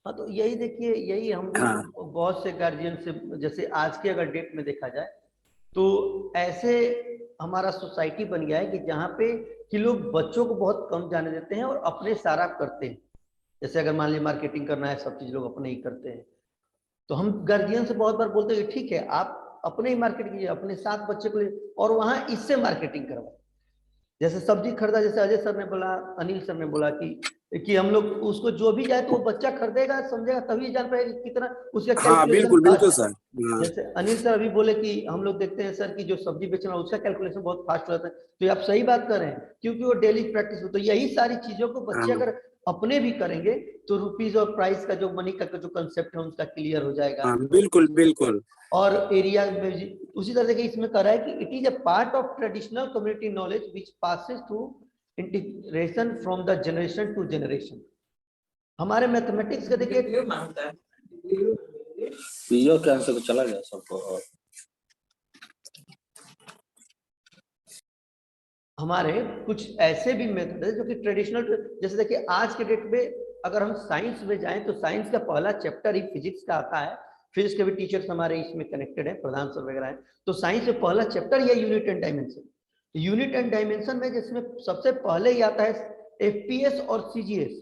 हाँ, तो यही देखिए, यही हम भी हाँ। बहुत से गार्जियन से, जैसे आज के अगर डेट में देखा जाए तो ऐसे हमारा सोसाइटी बन गया है कि जहाँ पे कि लोग बच्चों को बहुत कम जाने देते हैं और अपने सारा करते हैं। जैसे अगर मान लीजिए मार्केटिंग करना है, सब चीज लोग अपने ही करते हैं, तो हम गार्जियन से बहुत बार बोलते हैं ठीक है आप अपने ही मार्केट कीजिए, अपने साथ बच्चे को ले, और वहां इससे मार्केटिंग करवाए। जैसे सब्जी खरीदा, जैसे अजय सर ने बोला, अनिल सर ने बोला कि हम लोग उसको जो भी जाए तो वो बच्चा खरीदेगा, समझेगा, तभी जान पाएगा कितना उसका हाँ कैलकुलेशन बिल्कुल बिल्कुल फास्ट है। सर। हाँ। जैसे अनिल सर अभी बोले कि हम लोग देखते हैं सर कि जो सब्जी बेचना उसका कैलकुलेशन बहुत फास्ट हो जाता है, तो आप सही बात कर रहे हैं, क्योंकि वो डेली प्रैक्टिस हो। तो यही सारी चीजों को बच्चे हाँ। अगर अपने भी करेंगे तो रुपीज और प्राइस का जो मनी का जो कंसेप्ट है उसका क्लियर हो जाएगा। हाँ, बिल्कुल बिल्कुल। और एरिया में उसी तरह से इसमें करा है कि it is a part of traditional community knowledge which passes through integration from the generation to generation. हमारे मैथमेटिक्स का देखिए कैंसर चला गया सबको। हमारे कुछ ऐसे भी मेथड है जो कि ट्रेडिशनल, जैसे देखिए आज के डेट में अगर हम साइंस में जाएं तो साइंस का पहला चैप्टर ही फिजिक्स का आता है। फिजिक्स के भी टीचर्स हमारे इसमें कनेक्टेड है, प्रधान सर वगैरह है। तो साइंस में पहला चैप्टर ये unit and dimension. Unit and dimension में जिसमें सबसे पहले ही आता है एफपीएस और सीजीएस,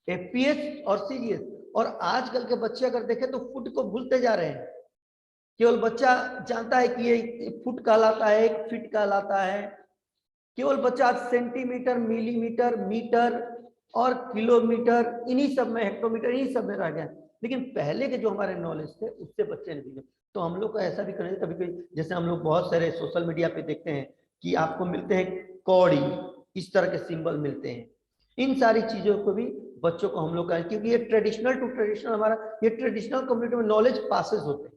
एफपीएस और सीजीएस। और आजकल के बच्चे अगर देखें तो फुट को भूलते जा रहे हैं। केवल बच्चा जानता है कि ये फुट कहलाता है, एक फीट कहलाता है। केवल बच्चा सेंटीमीटर, मिलीमीटर, मीटर और किलोमीटर, इन्हीं सब में, हेक्टोमीटर, इन्हीं सब में रह गया। लेकिन पहले के जो हमारे नॉलेज थे उससे बच्चे नहीं दिए। तो हम लोग को ऐसा भी करना चाहिए। कभी कभी जैसे हम लोग बहुत सारे सोशल मीडिया पे देखते हैं कि आपको मिलते हैं कौड़ी, इस तरह के सिंबल मिलते हैं। इन सारी चीजों को भी बच्चों को हम लोग का, क्योंकि ये ट्रेडिशनल टू ट्रेडिशनल, हमारा ये ट्रेडिशनल कम्युनिटी में नॉलेज पासेस होते हैं।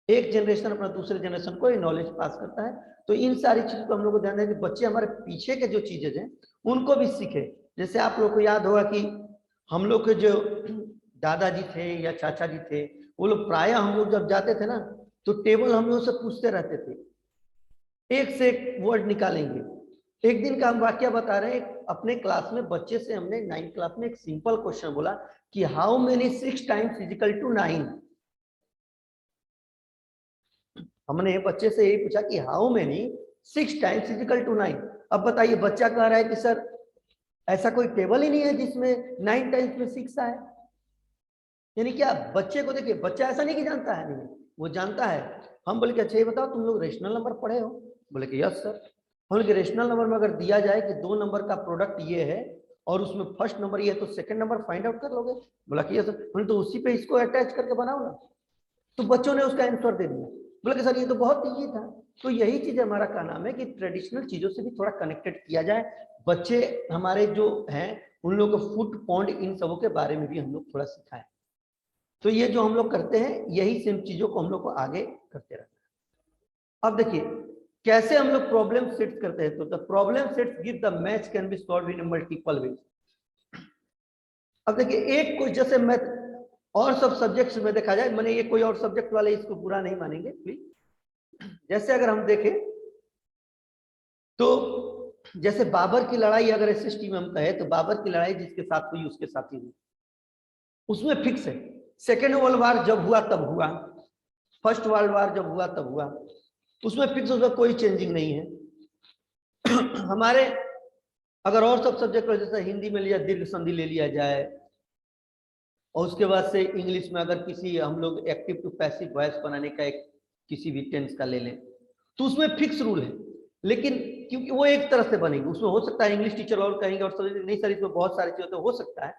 एक जनरेशन अपना दूसरे जनरेशन को ये नॉलेज पास करता है। तो इन सारी चीजों को हम लोग को ध्यान दें कि बच्चे हमारे पीछे के जो चीजें हैं उनको भी सीखे। जैसे आप लोग को याद होगा कि हम लोग के जो दादाजी थे या चाचा जी थे, वो लोग प्राय हम लोग जब जाते थे ना तो टेबल हम लोग से पूछते रहते थे, एक से एक वर्ड निकालेंगे। एक दिन का हम वाक्य बता रहे हैं, अपने क्लास में बच्चे से हमने 9th क्लास में एक सिंपल क्वेश्चन बोला कि how many 6 times is equal to 9। हमने बच्चे से यही पूछा कि how many 6 times is equal to 9। अब बताइए, बच्चा कह रहा है कि सर ऐसा कोई टेबल ही नहीं है जिसमें 9 टाइम्स में 6 आए। यानी क्या, बच्चे को देखिए, बच्चा ऐसा नहीं कि जानता है, नहीं वो जानता है। हम बोले कि अच्छा ये बताओ तुम लोग रेशनल नंबर पढ़े हो? बोले कि यस सर। हम लोग रेशनल नंबर में अगर दिया जाए कि 2 नंबर का प्रोडक्ट ये है और उसमें फर्स्ट नंबर ये है तो सेकंड नंबर फाइंड आउट कर लोगे? बोला कि यस सर। बोले तो उसी पे इसको अटैच करके बनाओ ना। तो बच्चों ने उसका आंसर दे दिया। बोले कि सर ये तो बहुत ईजी था। तो यही चीज हमारा का नाम है कि ट्रेडिशनल चीजों से भी थोड़ा कनेक्टेड किया जाए। बच्चे हमारे जो हैं उन लोगों को फुट पॉन्ड इन सबों के बारे में भी हम लोग थोड़ा सिखाएं। तो ये जो हम लोग करते हैं यही सेम चीजों को हम लोग को आगे करते रहना है। अब देखिए कैसे हम लोग प्रॉब्लम सेट्स करते हैं। तो the problem sets give the match can be solve in multiple ways. अब देखिए एक कोई जैसे मैथ और सब सब्जेक्ट्स में देखा जाए, मैंने ये कोई और सब्जेक्ट वाले इसको बुरा नहीं मानेंगे प्लीज। जैसे अगर हम देखें तो जैसे बाबर की लड़ाई अगर एसएसटी में हम कहें तो बाबर की लड़ाई जिसके साथ हुई उसके साथ ही हुई, उसमें फिक्स है। सेकेंड वर्ल्ड वार जब हुआ तब हुआ, फर्स्ट वर्ल्ड वार जब हुआ तब हुआ, उसमें फिक्स, उसमें कोई चेंजिंग नहीं है। हमारे अगर और सब सब्जेक्ट जैसे हिंदी में लिया दीर्घ संधि ले लिया जाए, और उसके बाद से इंग्लिश में अगर किसी हम लोग एक्टिव टू पैसिव वॉइस बनाने का एक किसी भी टेंस का ले लें तो उसमें फिक्स रूल है। लेकिन क्योंकि वो एक तरह से बनेगी, उसमें हो सकता है इंग्लिश टीचर और कहेंगे और सब्जेक्ट नहीं सर इसमें बहुत सारे चीजें, तो हो सकता है।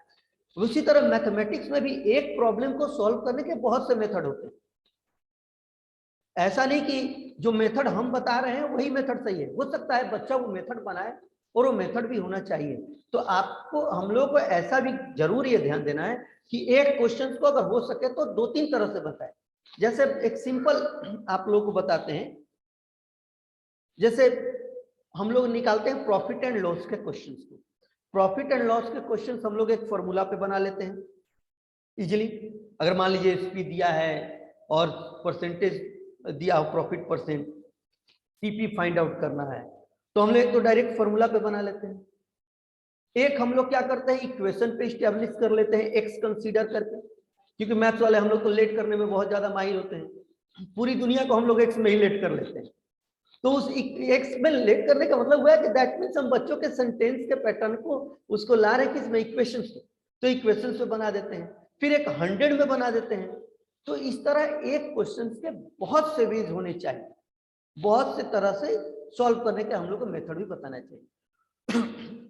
उसी तरह मैथमेटिक्स में भी एक प्रॉब्लम को सॉल्व करने के बहुत से मेथड होते हैं। ऐसा नहीं कि जो मेथड हम बता रहे हैं वही मेथड सही है, हो सकता है बच्चा वो मेथड बनाए और वो मेथड भी होना चाहिए। तो आपको हम लोग को ऐसा भी जरूर ये ध्यान देना है कि एक क्वेश्चन को अगर हो सके तो 2-3 तरह से बताएं। जैसे एक सिंपल आप लोगों को बताते हैं, जैसे हम लोग निकालते हैं प्रॉफिट एंड लॉस के क्वेश्चंस को। प्रॉफिट एंड लॉस के क्वेश्चंस हम लोग एक फॉर्मूला पे बना लेते हैं इजीली। अगर मान लीजिए एसपी दिया है और परसेंटेज दिया हो, profit percent, TP find out करना है, तो हम लोग तो डायरेक्ट फॉर्मूला पे बना लेते हैं। एक हम लोग क्या करते हैं, इक्वेशन पे स्टैब्लिश कर लेते हैं एक्स कंसीडर करके, क्योंकि मैथ्स वाले हम लोग को लेट करने में बहुत ज्यादा माहिर होते हैं। पूरी दुनिया को हम लोग एक्स में ही लेट कर लेते हैं। तो उस एक्स में लेट करने का मतलब हुआ है कि दैट मीन्स हम बच्चों के सेंटेंस के पैटर्न को उसको ला रहे हैं किसमें, इक्वेशंस में। तो इक्वेशंस पे बना देते हैं, फिर एक 100 में बना देते हैं। तो इस तरह एक क्वेश्चन के बहुत से वेज होने चाहिए, बहुत से तरह से सॉल्व करने के हम लोग को मेथड भी बताना चाहिए।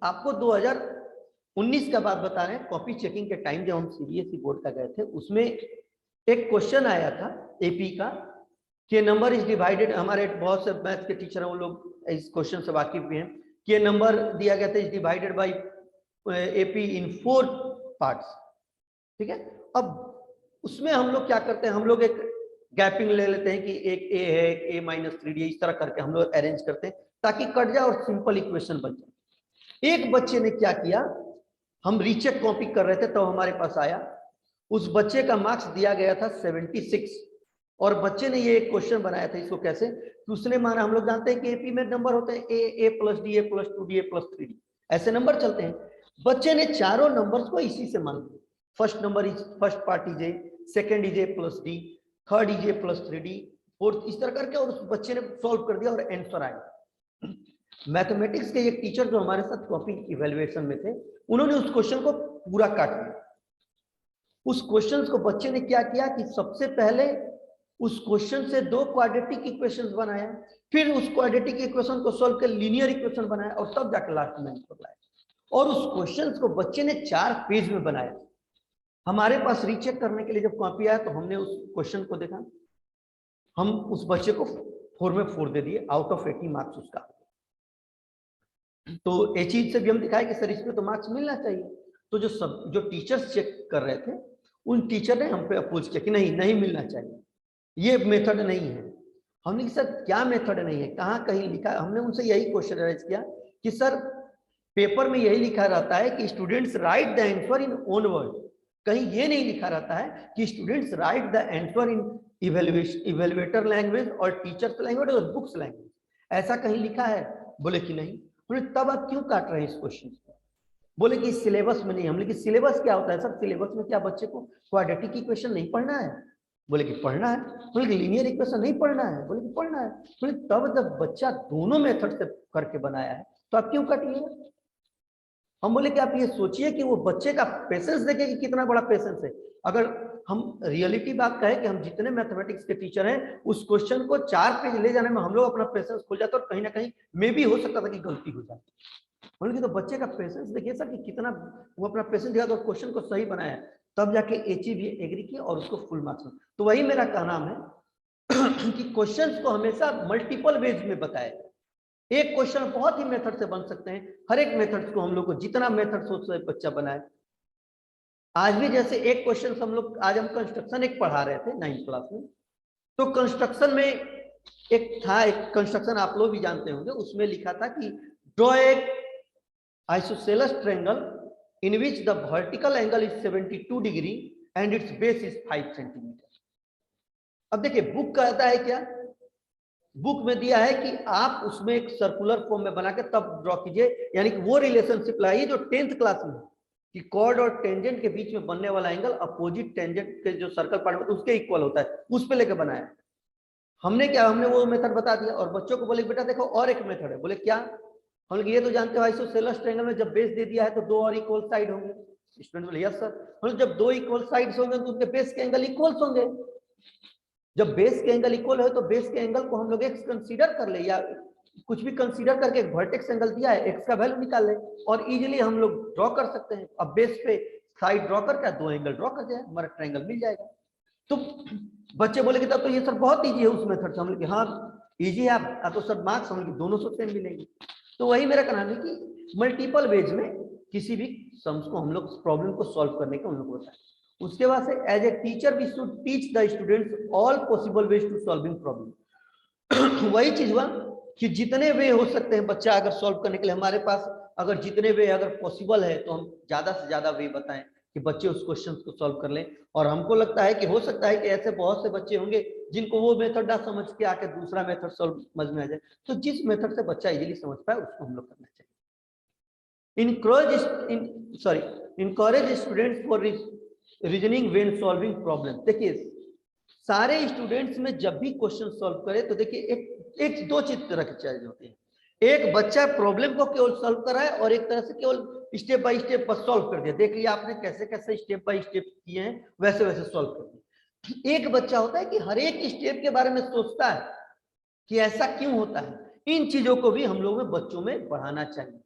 आपको 2019 का बात बता रहे हैं, कॉपी चेकिंग के टाइम जब हम सीबीएसई बोर्ड का गए थे, उसमें एक क्वेश्चन आया था एपी का कि नंबर इज डिवाइडेड। हमारे बहुत से मैथ के टीचर हैं, वो लोग इस क्वेश्चन से वाकिफ भी हैं कि नंबर दिया गया था is divided by AP in 4 parts, ठीक है। अब उसमें हम लोग क्या करते हैं, हम लोग एक गैपिंग ले लेते हैं कि एक ए है, एक ए माइनस 3D, इस तरह करके हम लोग अरेंज करते हैं ताकि कट जाए और सिंपल इक्वेशन बन जाए। एक बच्चे ने क्या किया, हम रीचेक कॉपी कर रहे थे तो हमारे पास आया, उस बच्चे का मार्क्स दिया गया था 76, और बच्चे ने ये एक क्वेश्चन बनाया था। इसको कैसे कि उसने माना, हम लोग जानते हैं कि एपी में नंबर होते हैं ए प्लस डी, ए प्लस 2D, ए प्लस 3D, ऐसे नंबर चलते हैं। बच्चे ने चारों नंबर्स को इसी से मान लिया। First number is first part is a, second is a plus D, third is a plus 3D, fourth, इस तरह करके, और उस बच्चे ने सॉल्व कर दिया और आंसर आया। मैथमेटिक्स के एक टीचर जो हमारे साथ कॉपी इवैल्यूएशन में थे, उन्होंने उस क्वेश्चन को पूरा काट दिया। उस क्वेश्चन को बच्चे ने क्या किया कि सबसे पहले उस क्वेश्चन से 2 क्वाड्रेटिक इक्वेशंस बनाया, फिर उस क्वाड्रेटिक इक्वेशन को सॉल्व कर लीनियर इक्वेशन बनाया, और तब जाकर लास्ट में आंसर लाया। और उस क्वेश्चन को बच्चे ने 4 पेज में बनाया। हमारे पास रीचेक करने के लिए जब कॉपी आया तो हमने उस क्वेश्चन को देखा, हम उस बच्चे को 4 में 4 दे दिए, आउट ऑफ 80 मार्क्स उसका। तो ये चीज से भी हम दिखाए कि सर इसमें तो मार्क्स मिलना चाहिए। तो जो टीचर्स चेक कर रहे थे, उन टीचर ने हम पे अपोज किया कि नहीं मिलना चाहिए, ये मेथड नहीं है। हमने कहा सर क्या मेथड नहीं है, कहाँ कहीं लिखा है? हमने उनसे यही क्वेश्चन राइज किया कि सर पेपर में यही लिखा रहता है कि students right the answer in own word, कहीं ये नहीं लिखा रहता है कि students right the answer in evaluator language और टीचर्स लैंग्वेज और बुक्स लैंग्वेज, ऐसा कहीं लिखा है? बोले कि नहीं। बोले तब आप क्यों काट रहे हैं इस क्वेश्चन को? बोले कि सिलेबस में नहीं। हमने कि सिलेबस क्या होता है सर? सिलेबस में क्या बच्चे को क्वाड्रेटिक इक्वेशन नहीं पढ़ना है? बोले कि पढ़ना है। बोले कि लीनियर इक्वेशन नहीं पढ़ना है? बोले कि पढ़ना है। बोले तब जब बच्चा दोनों मेथड से करके बनाया है तो आप क्यों काटिए? हम बोले कि आप ये सोचिए कि वो बच्चे का पेशेंस देखें कि कितना बड़ा पेशेंस है। अगर हम रियलिटी बात कहें कि हम जितने मैथमेटिक्स के टीचर हैं, उस क्वेश्चन को 4 पेज ले जाने में हम लोग अपना पेशेंस खो जाते और कहीं ना कहीं मे भी हो सकता था कि गलती हो जाती। बोले तो बच्चे का पेशेंस देखिए सर कि कितना वो अपना पेशेंस दिखा तो क्वेश्चन को सही बनाया, तब जाके एचई भी एग्री किया और उसको फुल मार्क्स में। तो वही मेरा कहना है कि क्वेश्चंस को हमेशा मल्टीपल वेज में बताया। एक क्वेश्चन बहुत ही मेथड से बन सकते हैं, हर एक मेथड को हम लोग को जितना मेथड सोच रहे बच्चा बनाए। आज भी जैसे एक क्वेश्चन हम लोग, आज हम कंस्ट्रक्शन एक पढ़ा रहे थे 9th क्लास में, तो कंस्ट्रक्शन में एक था, एक कंस्ट्रक्शन आप लोग भी जानते होंगे, उसमें लिखा था कि ड्रॉ एक isosceles triangle in which the vertical angle is 72 degree and its base is 5 centimetre. अब देखिए बुक कहता है क्या, बुक में दिया है कि आप उसमें एक सर्कुलर फॉर्म में बना के तब ड्रॉ कीजिए, यानी कि वो रिलेशनशिप लाइए जो 10th क्लास में कि कॉर्ड और टेंजेंट के बीच में बनने वाला एंगल अपोजिट टेंजेंट के जो सर्कल पार्ट में उसके इक्वल होता है, उस पे लेके बनाया। हमने क्या, हमने वो मेथड बता दिया और बच्चों को बोले बेटा देखो और एक मेथड है। बोले क्या? हम लोग ये तो जानते हो आइसोसेलेस ट्रायंगल में जब बेस दे दिया है तो 2 और इक्वल साइड होंगे। स्टूडेंट बोले यस सर। मतलब जब 2 इक्वल साइड्स होंगे तो उनके बेस के एंगल इक्वल्स होंगे। जब बेस के एंगल इक्वल है तो बेस के एंगल को हम लोग एक्स कंसीडर कर ले या कुछ भी कंसीडर करके एक वर्टेक्स एंगल दिया है, एक्स का वैल्यू निकाल ले और इजीली हम लोग ड्रॉ कर सकते हैं। अब बेस पे साइड ड्रॉ करके 2 एंगल ड्रॉ कर दिया, हमारा ट्रायंगल मिल जाएगा। तो बच्चे बोले कि तब तो ये सर बहुत ईजी है उस मेथड से। हम लोग हाँ ईजी है, आप तो सर मार्क्स हम लोग दोनों से सेम मिलेंगे। तो वही मेरा कहना है कि मल्टीपल वेज में किसी भी सम्स को हम लोग प्रॉब्लम को सॉल्व करने का उन लोग होता है। उसके बाद से as a teacher we should teach the students all possible ways to solving problem. वही चीज हुआ कि जितने वे हो सकते हैं बच्चा अगर सॉल्व करने के लिए, हमारे पास अगर जितने वे अगर पॉसिबल है तो हम ज्यादा से ज्यादा वे बताएं कि बच्चे उस क्वेश्चन को सॉल्व कर लें। और हमको लगता है कि हो सकता है कि ऐसे बहुत से बच्चे होंगे जिनको वो मेथड ना समझ के आके दूसरा मेथड सॉल्व समझ में आ जाए, तो जिस मेथड से बच्चा इजीली समझ पाए उसको हम लोग करना चाहिए। Encourage students for reasoning when solving problem. देखिए सारे स्टूडेंट्स में जब भी क्वेश्चन सॉल्व करे तो देखिए एक 2 चीज तरह की चीज होती है। एक बच्चा प्रॉब्लम को केवल सॉल्व कर रहा है और एक तरह से केवल स्टेप बाय स्टेप बस सॉल्व कर दिया, देख लिया आपने कैसे कैसे स्टेप बाय स्टेप किए हैं वैसे वैसे सॉल्व कर दिया। एक बच्चा होता है कि हर एक स्टेप के बारे में सोचता है कि ऐसा क्यों होता है। इन चीजों को भी हम लोग में बच्चों में बढ़ाना चाहिए,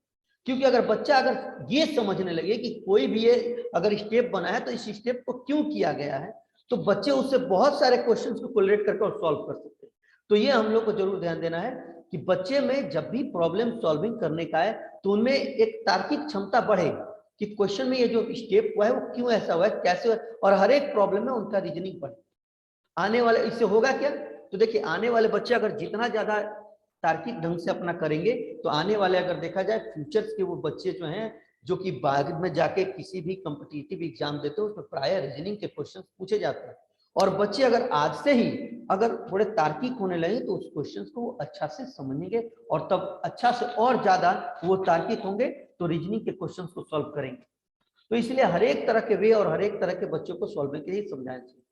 क्योंकि अगर बच्चा अगर ये समझने लगे कि कोई भी ये अगर स्टेप बना है तो इस स्टेप को क्यों किया गया है, तो बच्चे उससे बहुत सारे क्वेश्चंस को कोरिलेट करके और सॉल्व कर सकते हैं। तो ये हम लोग को जरूर ध्यान देना है कि बच्चे में जब भी प्रॉब्लम सॉल्विंग करने का है तो उनमें एक तार्किक क्षमता बढ़े कि क्वेश्चन में ये जो स्टेप हुआ है वो क्यों ऐसा हुआ है, कैसे हुआ है, और हर एक प्रॉब्लम में उनका रीजनिंग पढ़े। आने वाले इससे होगा क्या, तो देखिए आने वाले बच्चे अगर जितना ज्यादा तार्किक ढंग से अपना करेंगे तो आने वाले अगर देखा जाए फ्यूचर्स के वो बच्चे जो हैं जो कि बाद में जाके किसी भी कॉम्पिटिटिव एग्जाम देते हैं उसमें प्राय रीजनिंग के क्वेश्चन पूछे जाते हैं। और बच्चे अगर आज से ही अगर थोड़े तार्किक होने लगे तो उस क्वेश्चन को वो अच्छा से समझेंगे और तब अच्छा से और ज्यादा वो तार्किक होंगे तो रीजनिंग के क्वेश्चन को सॉल्व करेंगे। तो इसलिए हर एक तरह के वे और हर एक तरह के बच्चों को सॉल्व के लिए समझाना चाहिए।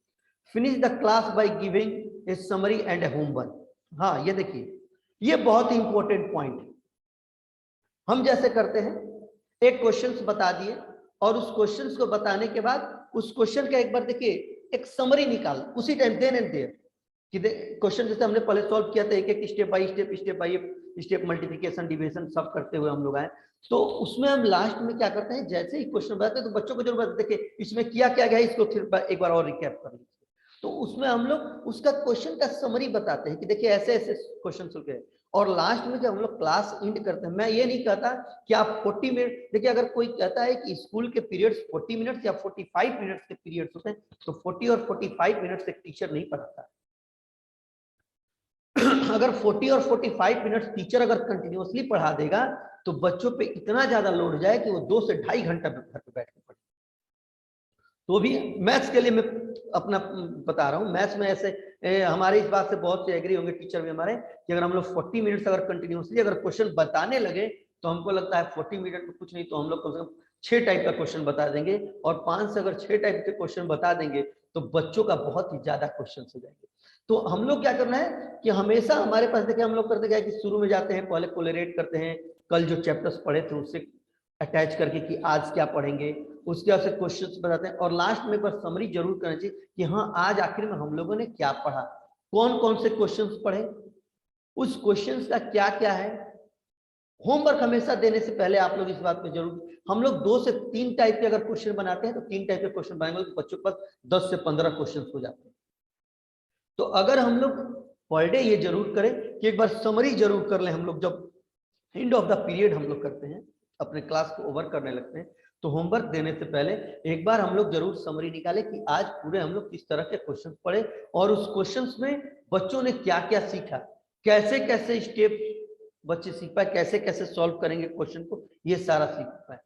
Finish the class by giving a summary and A homework. हाँ ये देखिए ये बहुत ही इंपॉर्टेंट पॉइंट है। हम जैसे करते हैं एक क्वेश्चन बता दिए और उस क्वेश्चन को बताने के बाद उस क्वेश्चन का एक बार देखिए एक समरी निकाल उसी टाइम देन एंड देयर कि क्वेश्चन जैसे हमने पहले सॉल्व किया था एक एक step by step multiplication division सब करते हुए हम लोग आए। तो उसमें हम लास्ट में क्या करते हैं जैसे ही क्वेश्चन बताते हैं तो बच्चों को जरूर देखिए इसमें किया क्या गया इसको फिर एक बार और रिकैप कर लीजिए। तो उसमें हम लोग उसका क्वेश्चन का समरी बताते हैं कि देखिए ऐसे ऐसे क्वेश्चन सोल्व किए और लास्ट में जब हम लोग क्लास एंड करते हैं मैं ये नहीं कहता कि आप 40 मिनट देखिए अगर कोई कहता है कि स्कूल के पीरियड्स 40 मिनट्स या 45 मिनट्स के पीरियड्स होते हैं तो 40 और 45 मिनट्स एक टीचर नहीं पढ़ाता। अगर 40 और 45 मिनट्स टीचर अगर कंटिन्यूअसली पढ़ा देगा तो बच्चों पे इतना ज्यादा लोड जाए कि वो 2 से 2.5 घंटा घर पे बैठ के पढ़े। तो भी मैथ्स के लिए मैं अपना बता रहा हूँ मैथ्स में ऐसे हमारे इस बात से बहुत से एग्री होंगे टीचर भी हमारे कि अगर हम लोग 40 मिनट्स अगर कंटिन्यूअसली अगर क्वेश्चन बताने लगे तो हमको लगता है 40 मिनट में कुछ नहीं तो हम लोग कम से कम 6 टाइप का क्वेश्चन बता देंगे और 5 से अगर 6 टाइप के क्वेश्चन बता देंगे तो बच्चों का बहुत ही ज्यादा क्वेश्चन हो जाएंगे। तो हम लोग क्या करना है कि हमेशा हमारे पास देखिए हम लोग करते क्या कि शुरू में जाते हैं पहले कोलरेट करते हैं कल जो चैप्टर्स पढ़े थे उससे अटैच करके कि आज क्या पढ़ेंगे उसके बाद से क्वेश्चंस बताते हैं और लास्ट में एक बार समरी जरूर करना चाहिए कि हाँ आज आखिर में हम लोगों ने क्या पढ़ा कौन कौन से क्वेश्चंस पढ़े उस क्वेश्चंस का क्या क्या है। होमवर्क हमेशा देने से पहले आप लोग इस बात पे जरूर हम लोग 2 से 3 टाइप के अगर क्वेश्चन बनाते हैं तो 3 टाइप के क्वेश्चन बनाएंगे तो बच्चों के पास 10 से 15 क्वेश्चन हो जाते हैं। तो अगर हम लोग पर डे ये जरूर करें कि एक बार समरी जरूर कर लें हम लोग जब एंड ऑफ द पीरियड हम लोग करते हैं अपने क्लास को ओवर करने लगते हैं तो होमवर्क देने से पहले एक बार हम लोग जरूर समरी निकालें कि आज पूरे हम लोग किस तरह के क्वेश्चन पढ़े और उस क्वेश्चंस में बच्चों ने क्या क्या सीखा कैसे कैसे स्टेप बच्चे सीख पाए कैसे कैसे सॉल्व करेंगे क्वेश्चन को ये सारा सीख पाए।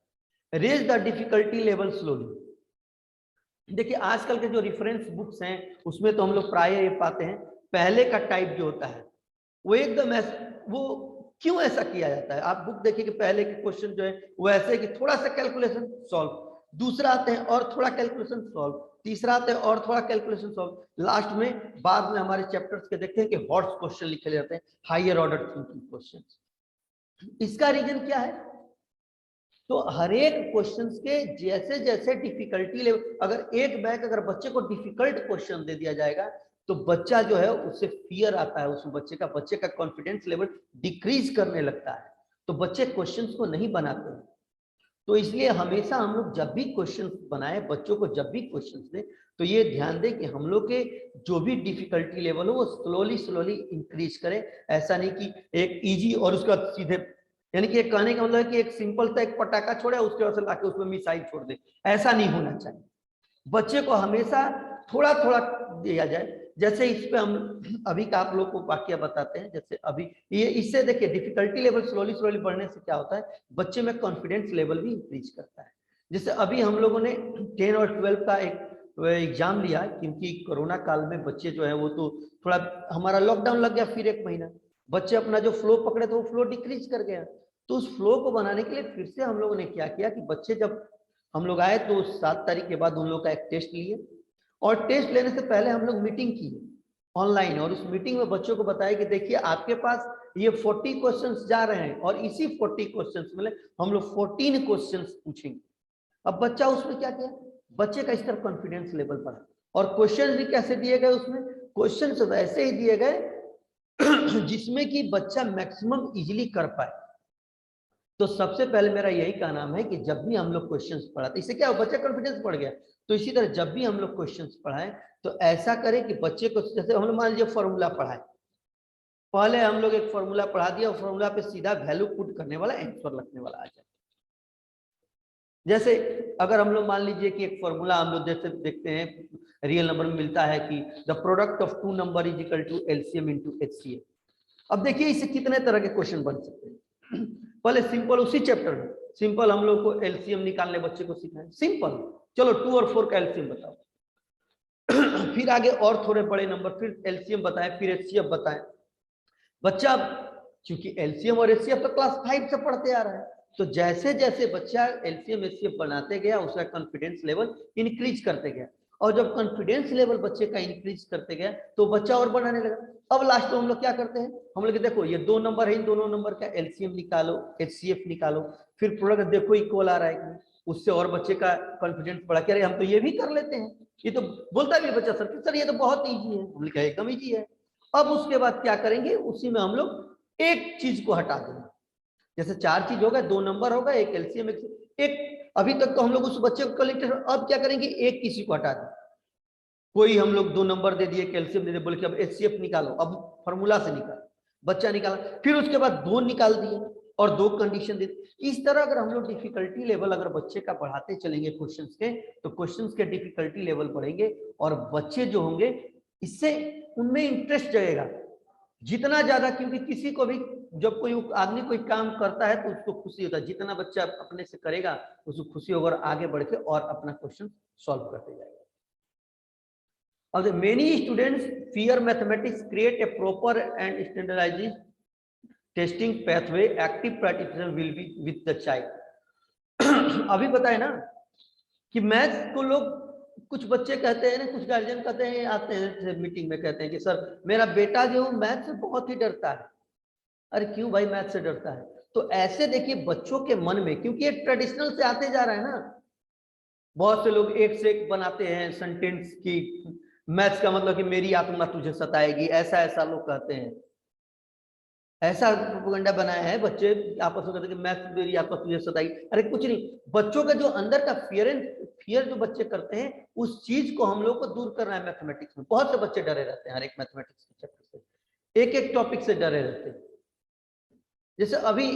Raise the difficulty level slowly. देखिए आजकल के जो रेफरेंस बुक्स हैं उसमें तो हम लोग प्राय ये पाते हैं पहले का टाइप जो होता है वो एकदम वो क्यों ऐसा किया जाता है आप बुक देखिए कि पहले के क्वेश्चन जो है वो ऐसे कि थोड़ा सा कैलकुलेशन सॉल्व दूसरा आते हैं और थोड़ा कैलकुलेशन सॉल्व तीसरा आते हैं और थोड़ा कैलकुलेशन सॉल्व लास्ट में बाद में हमारे चैप्टर्स के देखते हैं कि हॉट्स क्वेश्चन लिखे जाते हैं हायर ऑर्डर थिंकिंग क्वेश्चन। इसका रीजन क्या है तो हर एक क्वेश्चंस के जैसे जैसे डिफिकल्टी लेवल अगर एक बैग अगर बच्चे को डिफिकल्ट क्वेश्चन दे दिया जाएगा तो बच्चा जो है उससे फियर आता है उस बच्चे का कॉन्फिडेंस लेवल डिक्रीज करने लगता है तो बच्चे क्वेश्चंस को नहीं बनाते हैं। तो इसलिए हमेशा हम लोग जब भी क्वेश्चंस बनाए बच्चों को जब भी क्वेश्चंस दें तो ये ध्यान दें कि हम लोग के जो भी डिफिकल्टी लेवल हो वो स्लोली इंक्रीज करें। ऐसा नहीं कि एक इजी और उसका सीधे यानी कि एक कहने का मतलब है कि एक सिंपल सा एक पटाखा छोड़े उसके बाद से लाके उसमें मिसाइल छोड़ दे ऐसा नहीं होना चाहिए। बच्चे को हमेशा थोड़ा थोड़ा दिया जाए जैसे इस पे हम अभी का आप लोग को वाक्य बताते हैं जैसे अभी ये इससे देखिए डिफिकल्टी लेवल स्लोली बढ़ने से क्या होता है बच्चे में कॉन्फिडेंस लेवल भी इंक्रीज करता है। जैसे अभी हम लोगों ने 10 और 12 का एक एग्जाम लिया क्योंकि कोरोना काल में बच्चे जो है वो तो थोड़ा हमारा लॉकडाउन लग गया फिर 1 महीना बच्चे अपना जो फ्लो पकड़े तो वो फ्लो डिक्रीज कर गया। तो उस फ्लो को बनाने के लिए फिर से हम लोगों ने क्या किया कि बच्चे जब हम लोग आए तो 7 तारीख के बाद उन लोग का एक टेस्ट लिए और टेस्ट लेने से पहले हम लोग मीटिंग की ऑनलाइन और उस मीटिंग में बच्चों को बताया कि देखिए आपके पास ये 40 क्वेश्चंस जा रहे हैं और इसी 40 क्वेश्चंस में हम लोग 14 क्वेश्चंस पूछेंगे। अब बच्चा उसमें क्या किया बच्चे का इस तरह कॉन्फिडेंस लेवल बढ़ा और क्वेश्चन भी कैसे दिए गए उसमें क्वेश्चन वैसे ही दिए गए जिसमें कि बच्चा मैक्सिमम इजिली कर पाए। तो सबसे पहले मेरा यही का नाम है कि जब भी हम लोग क्वेश्चंस पढ़ाते इससे क्या बच्चा कॉन्फिडेंस बढ़ गया। तो इसी तरह जब भी हम लोग क्वेश्चंस पढ़ाएं तो ऐसा करें कि बच्चे को जैसे हम लोग मान लीजिए फॉर्मूला पढ़ाए पहले हम लोग एक फॉर्मूला पढ़ा दिया और फॉर्मूला पे सीधा वैल्यू पुट करने वाला आंसर लिखने वाला आ जाए जैसे अगर हम लोग मान लीजिए कि एक फॉर्मूला हम लोग जैसे देखते हैं रियल नंबर में मिलता है कि the product of two number is equal to LCM into HCF. अब देखिए इससे कितने तरह के क्वेश्चन बन सकते हैं। पहले सिंपल उसी चैप्टर में सिंपल हम लोग को एलसीएम निकालने बच्चे को सिखाएं, सिंपल, चलो 2 और 4 का एलसीएम बताओ। फिर आगे और थोड़े बड़े नंबर, फिर एलसीएम बताएं, फिर एचसीएफ बताएं। बच्चा क्योंकि एलसीएम और एचसीएफ तो क्लास 5 से पढ़ते आ रहा है, तो जैसे जैसे बच्चा एलसीएम एचसीएफ बनाते गया उसका कॉन्फिडेंस लेवल इंक्रीज करते गया, और जब कॉन्फिडेंस लेवल बच्चे का इंक्रीज करते गया तो बच्चा और बनाने लगा। अब लास्ट में हम लोग क्या करते हैं, हम लोग देखो ये 2 नंबर है, इन दोनों नंबर का एलसीएम निकालो, एचसीएफ निकालो, फिर प्रोडक्ट देखो इक्वल आ रहा है, उससे और बच्चे का कॉन्फिडेंस बढ़ा के अरे हम तो ये भी कर लेते हैं, ये तो बोलता भी बच्चा सर ये तो बहुत ईजी है, हमने कहा एकदम ईजी है। अब उसके बाद क्या करेंगे, उसी में हम लोग एक चीज को हटा देंगे, जैसे 4 चीज होगा, 2 नंबर होगा, एक एलसीएम एक, अभी तक तो हम लोग उस बच्चे को कलेक्ट, अब क्या करेंगे एक किसी को हटा दें, कोई हम लोग 2 नंबर दे दिए, कैल्शियम दे दिए, बोले कि अब एचसीएफ निकालो, अब फॉर्मूला से निकालो, बच्चा निकाला, फिर उसके बाद 2 निकाल दिए और 2 कंडीशन दे दी। इस तरह अगर हम लोग डिफिकल्टी लेवल अगर बच्चे का बढ़ाते चलेंगे क्वेश्चंस के, तो क्वेश्चंस के डिफिकल्टी लेवल बढ़ेंगे और बच्चे जो होंगे इससे उनमें इंटरेस्ट जगेगा जितना ज्यादा, क्योंकि किसी को भी जब कोई आदमी कोई काम करता है तो उसको खुशी होता है, जितना बच्चा अपने से करेगा उसको खुशी होगा और आगे बढ़ के और अपना क्वेश्चन सॉल्व करते जाएगा। Of the many students fear mathematics, create a proper and standardized testing pathway. Active participation will be with the child. अभी बताए ना कि मैथ्स को लोग, कुछ बच्चे कहते हैं ना, कुछ गार्जियन कहते हैं, आते हैं मीटिंग में कहते हैं कि सर मेरा बेटा जो मैथ से बहुत ही डरता है। अरे क्यों भाई मैथ से डरता है? तो ऐसे देखिए बच्चों के मन में, क्योंकि ये ट्रेडिशनल से आते जा रहा है ना, बहुत से लोग एक से एक बनाते हैं सेंटेंस की, मैथ्स का मतलब कि मेरी आत्मा तुझे सताएगी, ऐसा ऐसा लोग कहते हैं, ऐसा प्रोपेगेंडा बनाया है, बच्चे आपस में कहते हैं कि मैथ्स मेरी आत्मा तुझे सताएगी। अरे कुछ नहीं, बच्चों का जो अंदर का फियर जो बच्चे करते हैं उस चीज को हम लोग को दूर करना है मैथमेटिक्स में। बहुत से बच्चे डरे रहते हैं हर एक मैथमेटिक्स के चैप्टर से, एक एक टॉपिक से डरे रहते हैं। जैसे अभी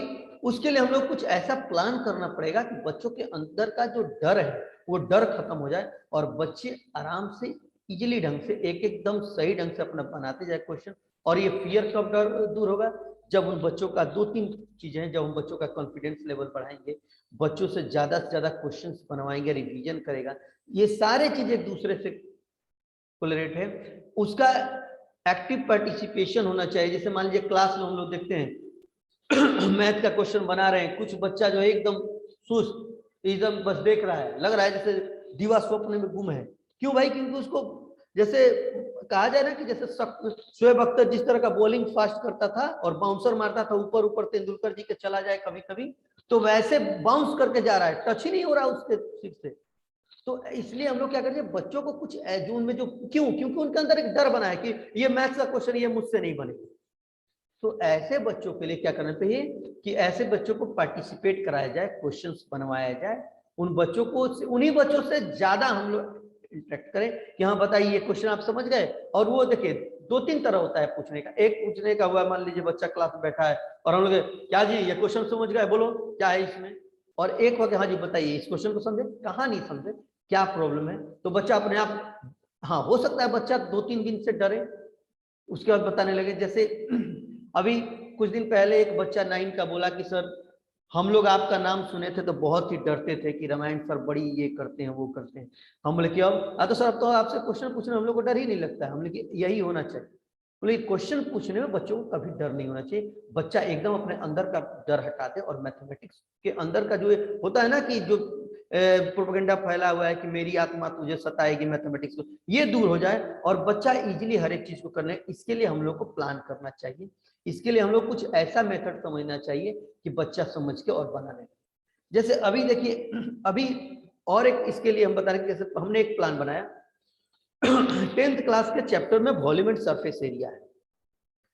उसके लिए हम लोग कुछ ऐसा प्लान करना पड़ेगा कि बच्चों के अंदर का जो डर है वो डर खत्म हो जाए और बच्चे आराम से इजीली ढंग से एक एकदम सही ढंग से अपना बनाते जाए क्वेश्चन। और ये फियर कब दूर होगा, जब उन बच्चों का 2-3 चीजें हैं, जब उन बच्चों का कॉन्फिडेंस लेवल बढ़ाएंगे, बच्चों से ज्यादा क्वेश्चंस बनवाएंगे, रिवीजन करेगा, ये सारे चीजें एक दूसरे से कोलरेट है। उसका एक्टिव पार्टिसिपेशन होना चाहिए। जैसे मान लीजिए क्लास में हम लोग देखते हैं मैथ का क्वेश्चन बना रहे हैं, कुछ बच्चा जो है एकदम सुस्त एकदम बस देख रहा है, लग रहा है जैसे दीवा स्वप्न में गुम है। क्यों भाई? क्योंकि उसको जैसे कहा जाए ना कि जैसे शोएब अख्तर जिस तरह का बॉलिंग फास्ट करता था और बाउंसर मारता था ऊपर ऊपर, तेंदुलकर जी के चला जाए कभी कभी, तो वैसे बाउंस करके जा रहा है, टच ही नहीं हो रहा उसके सिर से। तो इसलिए हम लोग क्या करते हैं, बच्चों को कुछ जून में जो, क्योंकि उनके अंदर एक डर बना है कि ये मैथ्स का क्वेश्चन ये मुझसे नहीं बनेगा। तो ऐसे बच्चों के लिए क्या करना चाहिए कि ऐसे बच्चों को पार्टिसिपेट कराया जाए, क्वेश्चंस बनवाया जाए, उन बच्चों को, उन्हीं बच्चों से ज्यादा हम लोग इंटरेक्ट करें कि हाँ बताइए ये क्वेश्चन आप समझ गए। और वो देखिए 2-3 तरह होता है पूछने का। एक पूछने का हुआ, मान लीजिए बच्चा क्लास में बैठा है और हम लोग क्या जी ये क्वेश्चन समझ गए, बोलो क्या है इसमें। और एक वक्त हाँ जी बताइए इस क्वेश्चन को समझे, कहाँ नहीं समझे, क्या प्रॉब्लम है। तो बच्चा अपने आप, हाँ हो सकता है बच्चा 2-3 दिन से डरे, उसके बाद बताने लगे। जैसे अभी कुछ दिन पहले एक बच्चा 9 का बोला कि सर हम लोग आपका नाम सुने थे तो बहुत ही डरते थे कि रामायण सर बड़ी ये करते हैं वो करते हैं। हम बोले कि अब तो सर अब तो आपसे क्वेश्चन पूछने हम लोग को डर ही नहीं लगता है। हम बोले कि यही होना चाहिए। बोले क्वेश्चन पूछने में बच्चों को कभी डर नहीं होना चाहिए, बच्चा एकदम अपने अंदर का डर हटा दे। और मैथमेटिक्स के अंदर का जो होता है ना कि जो प्रोपेगेंडा फैला हुआ है कि मेरी आत्मा तुझे सताएगी मैथमेटिक्स को, ये दूर हो जाए और बच्चा इजीली हर एक चीज को करने, इसके लिए हम लोग को प्लान करना चाहिए। इसके लिए हम लोग कुछ ऐसा मेथड समझना चाहिए कि बच्चा समझ के और बना ले। जैसे अभी देखिए, अभी और एक इसके लिए हम बता रहे हैं, जैसे हमने एक प्लान बनाया 10th क्लास के चैप्टर में वॉल्यूम एंड सरफेस एरिया है।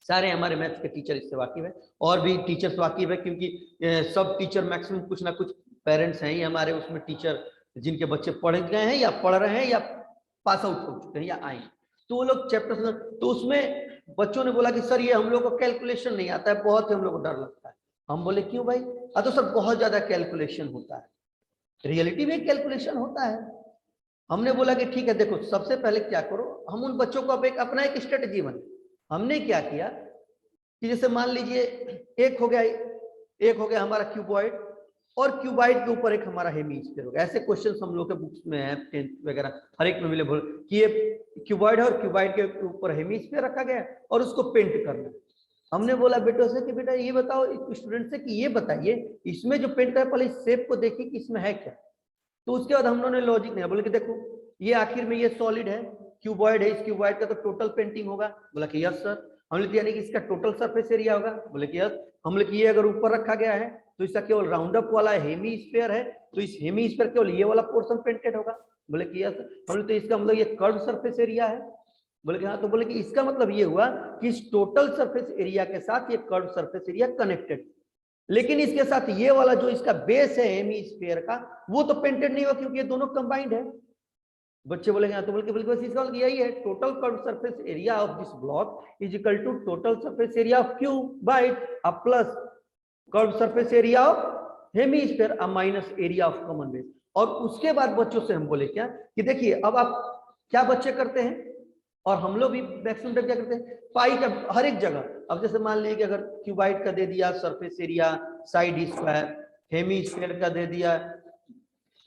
सारे हमारे मैथ्स के टीचर इससे वाकिफ है और भी टीचर्स वाकिफ है, क्योंकि सब टीचर मैक्सिमम कुछ ना कुछ पेरेंट्स हैं ही हमारे उसमें टीचर, जिनके बच्चे पढ़ गए हैं या पढ़ रहे हैं या पास आउट हो चुके हैं या आए, तो वो लोग चैप्टर, तो उसमें बच्चों ने बोला कि सर ये हम लोग को कैलकुलेशन नहीं आता है, बहुत ही हम लोग को डर लगता है। हम बोले क्यों भाई? तो सर बहुत ज्यादा कैलकुलेशन होता है। रियलिटी में कैलकुलेशन होता है। हमने बोला कि ठीक है देखो सबसे पहले क्या करो, हम उन बच्चों को अब अपना एक स्ट्रेटेजी बने। हमने क्या किया कि जैसे मान लीजिए एक हो गया हमारा क्यूबॉइड, और क्यूबॉइड के ऊपर एक हमारा हेमीस्फीयर होगा। ऐसे क्वेश्चंस हम लोग के बुक्स में है 10th वगैरह हर एक में अवेलेबल कि ये क्यूबॉइड है और क्यूबॉइड के ऊपर हेमीस्फीयर रखा गया और उसको पेंट करना। हमने बोला बेटों से कि बेटा ये बताओ स्टूडेंट से कि ये बताइए इसमें जो पेंट है पहले इस शेप को देखिए कि इसमें है क्या। तो उसके बाद हम लोगों ने लॉजिक नहीं बोले कि देखो ये आखिर में ये सॉलिड है, क्यूबॉइड है, इस क्यूबॉइड का तो टोटल पेंटिंग होगा। बोला कि यस सर। हमने तो यानी कि इसका टोटल सरफेस एरिया होगा। बोले कि यस। हम लोग ये अगर ऊपर रखा गया है तो इसका केवल राउंड अप वाला हेमी स्फीयर है, तो इस हेमी स्फीयर केवल ये वाला पोर्शन पेंटेड होगा। बोले कि यस। हमने तो इसका मतलब ये कर्व सरफेस एरिया है। बोले कि हाँ। तो बोले कि इसका मतलब ये हुआ कि इस टोटल सरफेस एरिया के साथ ये कर्व सरफेस एरिया कनेक्टेड, लेकिन इसके साथ ये वाला जो इसका बेस है हेमीस्फीयर का वो तो पेंटेड नहीं हुआ क्योंकि ये दोनों कंबाइंड है। बच्चे बोलेंगे तो बोल के बस इसका मतलब यही है total curve surface area of this block is equal to total surface area of cuboid plus curve surface area of hemisphere minus area of common base. और उसके बाद बच्चों से हम बोले क्या कि देखिए अब आप क्या बच्चे करते हैं और हम लोग भी मैक्सिमम टाइम क्या करते हैं पाई का हर एक जगह। अब जैसे मान लीजिए कि अगर क्यूबॉइड का दे दिया surface area side square, hemisphere का दे दिया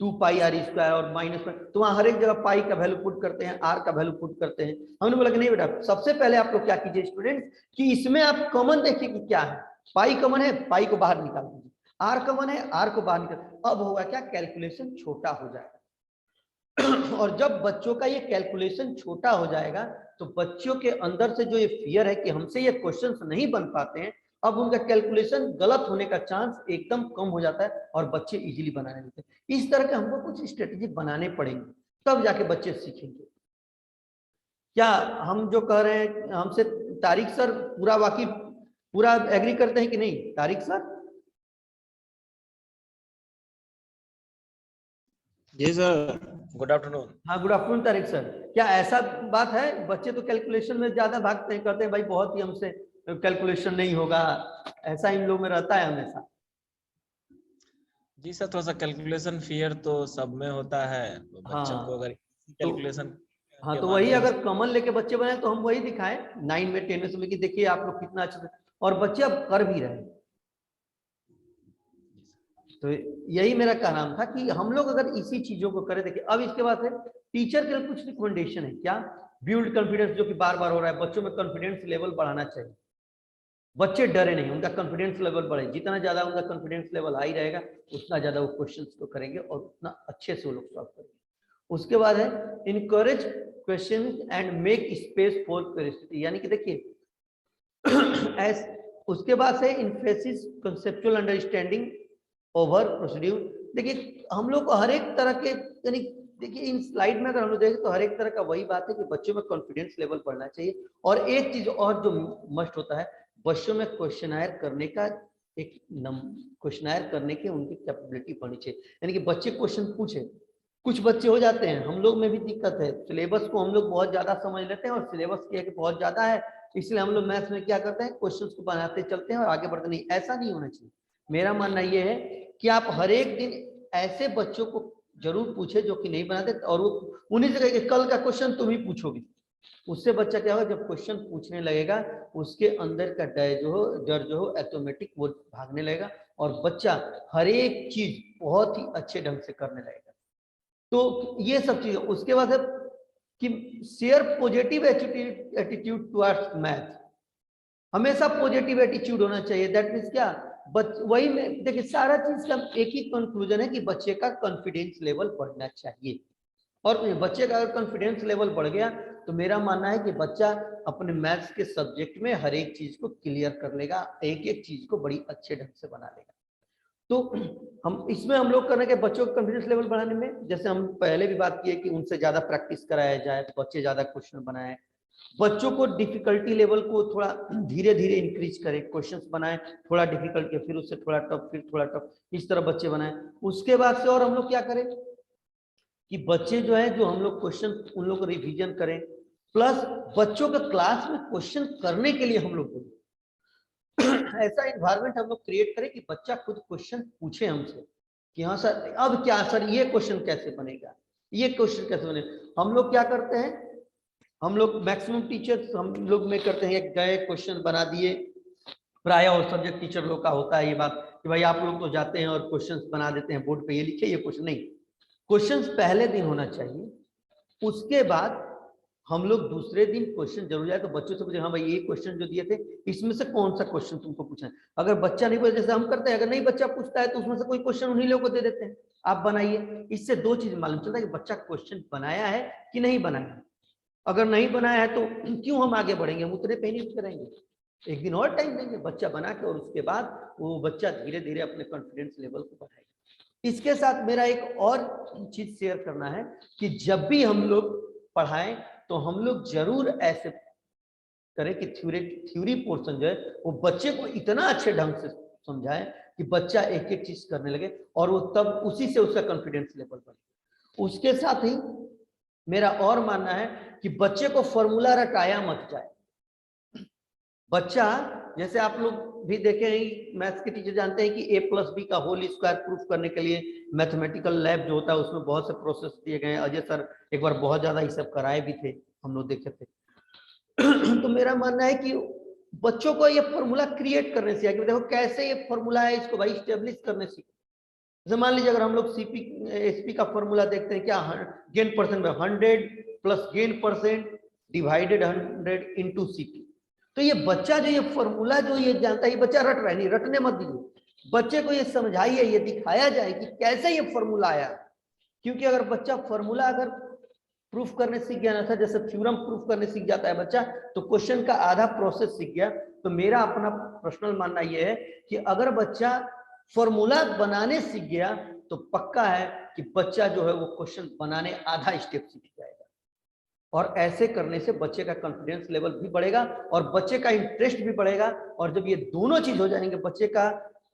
2 पाई आर स्क्वायर और माइनस में, तो वहां हर एक जगह पाई का वैल्यू पुट करते हैं, आर का वैल्यू पुट करते हैं। हमने बोला कि नहीं बेटा सबसे पहले आप लोग क्या कीजिए स्टूडेंट कि इसमें आप कॉमन देखिए कि क्या है। पाई कॉमन है, पाई को बाहर निकाल दीजिए। आर कॉमन है, आर को बाहर निकाल। अब होगा क्या कैलकुलेशन छोटा हो जाएगा। और जब बच्चों का ये कैलकुलेशन छोटा हो जाएगा तो बच्चों के अंदर से जो ये फियर है कि हमसे ये क्वेश्चंस नहीं बन पाते हैं, अब उनका कैलकुलेशन गलत होने का चांस एकदम कम हो जाता है और बच्चे इजीली बनाने लगते हैं। इस तरह के हमको कुछ स्ट्रेटेजी बनाने पड़ेंगे तब जाके बच्चे सीखेंगे। क्या हम जो कह रहे हैं हमसे तारिक सर पूरा एग्री करते हैं कि नहीं तारिक सर? जी सर, गुड आफ्टरनून। हाँ गुड आफ्टरनून तारिक सर। क्या ऐसा बात है बच्चे तो कैलकुलेशन में ज्यादा भागते हैं, कहते हैं भाई बहुत ही हमसे कैलकुलेशन नहीं होगा, ऐसा इन लोगों में रहता है हमेशा? जी सर, थोड़ा सा कैलकुलेशन फियर तो सब में होता है। तो बच्चों को अगर कैलकुलेशन हाँ तो वही अगर कॉमन लेके बच्चे बने तो हम वही दिखाएं 9 में 10 में से कि देखिए आप लोग कितना अच्छा, और बच्चे अब कर भी रहे हैं। तो यही मेरा कहना था कि हम लोग अगर इसी चीजों को करें। देखिए अब इसके बाद है टीचर के लिए कुछ रिकमेंडेशन है क्या, बिल्ड कॉन्फिडेंस जो कि बार बार हो रहा है, बच्चों में कॉन्फिडेंस लेवल बढ़ाना चाहिए। बच्चे डरे नहीं, उनका कॉन्फिडेंस लेवल बढ़े। जितना ज्यादा उनका कॉन्फिडेंस लेवल हाई रहेगा उतना ज्यादा वो क्वेश्चंस को करेंगे और उतना अच्छे से वो लोग सॉल्व करेंगे। उसके बाद है encourage question and make space for curiosity, यानी कि देखिए उसके बाद से इन्फेसिस कंसेप्चुअल अंडरस्टैंडिंग ओवर प्रोसीड्यूर। देखिए हम लोग को हर एक तरह के, यानी देखिए इन स्लाइड में अगर हम लोग देखें तो हर एक तरह का वही बात है कि बच्चों में कॉन्फिडेंस लेवल बढ़ना चाहिए। और एक चीज और जो मस्ट होता है बच्चों में क्वेश्चनायर करने का एक क्वेश्चनायर करने की उनकी कैपेबिलिटी बढ़नी चाहिए, यानी कि बच्चे क्वेश्चन पूछे। कुछ बच्चे हो जाते हैं, हम लोग में भी दिक्कत है, सिलेबस को हम लोग बहुत ज्यादा समझ लेते हैं और सिलेबस क्या है कि बहुत ज्यादा है, इसलिए हम लोग मैथ्स में क्या करते हैं क्वेश्चंस को बनाते चलते हैं और आगे बढ़ते नहीं। ऐसा नहीं होना चाहिए। मेरा मानना ये है कि आप हर एक दिन ऐसे बच्चों को जरूर पूछे जो कि नहीं बनाते और वो उन्हीं से कहेंगे कल का क्वेश्चन तुम ही पूछोगे। उससे बच्चा क्या होगा जब क्वेश्चन पूछने लगेगा उसके अंदर का डर जो हो ऑटोमेटिक वो भागने लगेगा और बच्चा हर एक चीज बहुत ही अच्छे ढंग से करने लगेगा। तो ये सब चीजें। उसके बाद है कि share positive attitude towards math, हमेशा पॉजिटिव एटीट्यूड होना चाहिए। दैट मीन्स क्या, वही में देखिए सारा चीज का एक ही कंक्लूजन है कि बच्चे का कॉन्फिडेंस लेवल बढ़ना चाहिए। और बच्चे का अगर कॉन्फिडेंस लेवल बढ़ गया तो मेरा मानना है कि बच्चा अपने मैथ्स के सब्जेक्ट में हर एक चीज को क्लियर कर लेगा, एक एक चीज को बड़ी अच्छे ढंग से बना लेगा। तो हम इसमें हम लोग करने के बच्चों का कॉन्फिडेंस लेवल बढ़ाने में, जैसे हम पहले भी बात की है कि उनसे ज्यादा प्रैक्टिस कराया जाए, बच्चे ज्यादा क्वेश्चन बनाए, बच्चों को डिफिकल्टी लेवल को थोड़ा धीरे धीरे इंक्रीज करें, क्वेश्चंस बनाएं थोड़ा डिफिकल्ट के फिर उससे थोड़ा टफ फिर थोड़ा टफ, इस तरह बच्चे बनाएं। उसके बाद से और हम लोग क्या करें कि बच्चे जो है जो हम लोग क्वेश्चन उन लोग को रिवीजन करें, प्लस बच्चों का क्लास में क्वेश्चन करने के लिए हम लोग ऐसा इन्वायरमेंट हम लोग क्रिएट करें कि बच्चा खुद क्वेश्चन पूछे हमसे। कि हाँ सर अब क्या सर ये क्वेश्चन कैसे बनेगा, ये क्वेश्चन कैसे बनेगा। हम लोग क्या करते हैं, हम लोग मैक्सिमम टीचर्स हम लोग में करते हैं, गए क्वेश्चन बना दिए, प्राय और सब्जेक्ट टीचर लोग का होता है ये बात कि भाई आप लोग तो जाते हैं और क्वेश्चंस बना देते हैं बोर्ड पे, ये लिखे ये क्वेश्चन। नहीं, क्वेश्चंस पहले दिन होना चाहिए, उसके बाद हम लोग दूसरे दिन क्वेश्चन जरूर जाए तो बच्चों से पूछे हाँ भाई ये क्वेश्चन जो दिए थे इसमें से कौन सा क्वेश्चन तुमको पूछना है। अगर बच्चा नहीं पूछे जैसे हम करते हैं, अगर नहीं बच्चा पूछता है तो उसमें से कोई क्वेश्चन उन्हीं लोगों को दे देते हैं, आप बनाइए। इससे दो चीज मालूम चलता है कि बच्चा क्वेश्चन बनाया है कि नहीं बनाया। अगर नहीं बनाया है तो क्यों हम आगे बढ़ेंगे, हम उतने पे नहीं करेंगे, एक दिन और टाइम देंगे बच्चा बना के, और उसके बाद वो बच्चा धीरे धीरे अपने कॉन्फिडेंस लेवल को बढ़ाएगा। इसके साथ मेरा एक और चीज शेयर करना है कि जब भी हम लोग पढ़ाएं तो हम लोग जरूर ऐसे करें कि थ्योरी पोर्शन जो है वो बच्चे को इतना अच्छे ढंग से समझाएं कि बच्चा एक एक चीज करने लगे और वो तब उसी से उसका कॉन्फिडेंस लेवल बढ़े। उसके साथ ही मेरा और मानना है कि बच्चे को फॉर्मूला रटाया मत जाए। बच्चा जैसे आप लोग भी देखे हैं, मैथ्स के टीचर जानते हैं कि a+b का होल स्क्वायर प्रूफ करने के लिए मैथमेटिकल लैब जो होता है उसमें बहुत से प्रोसेस दिए गए हैं। अजय सर एक बार बहुत ज्यादा ये सब कराए भी थे, हम लोग देखे थे। तो मेरा मानना है कि बच्चों को ये फॉर्मूला क्रिएट करने से, देखो कैसे ये फॉर्मूला है इसको भाई स्टेब्लिश करने से। जैसे मान लीजिए अगर हम लोग एसपी का फॉर्मूला देखते हैं, क्या गेन परसेंट में 100 plus gain percent divided 100 into CP. तो ये बच्चा जो ये फॉर्मूला जो ये जानता है, ये बच्चा रट रहा है, नहीं रटने मत दीजिए, बच्चे को ये समझाइए, ये दिखाया जाए कि कैसे ये फॉर्मूला आया। क्योंकि अगर बच्चा फॉर्मूला अगर प्रूफ करने सीख गया ना था, जैसे थ्योरम प्रूफ करने सीख जाता है बच्चा, तो क्वेश्चन का आधा प्रोसेस सीख गया। तो मेरा अपना पर्सनल मानना यह है कि अगर बच्चा फॉर्मूला बनाने सीख गया तो पक्का है कि बच्चा जो है वो क्वेश्चन बनाने आधा स्टेप सीख जाएगा। और ऐसे करने से बच्चे का कॉन्फिडेंस लेवल भी बढ़ेगा और बच्चे का इंटरेस्ट भी बढ़ेगा। और जब ये दोनों चीज हो जाएंगे, बच्चे का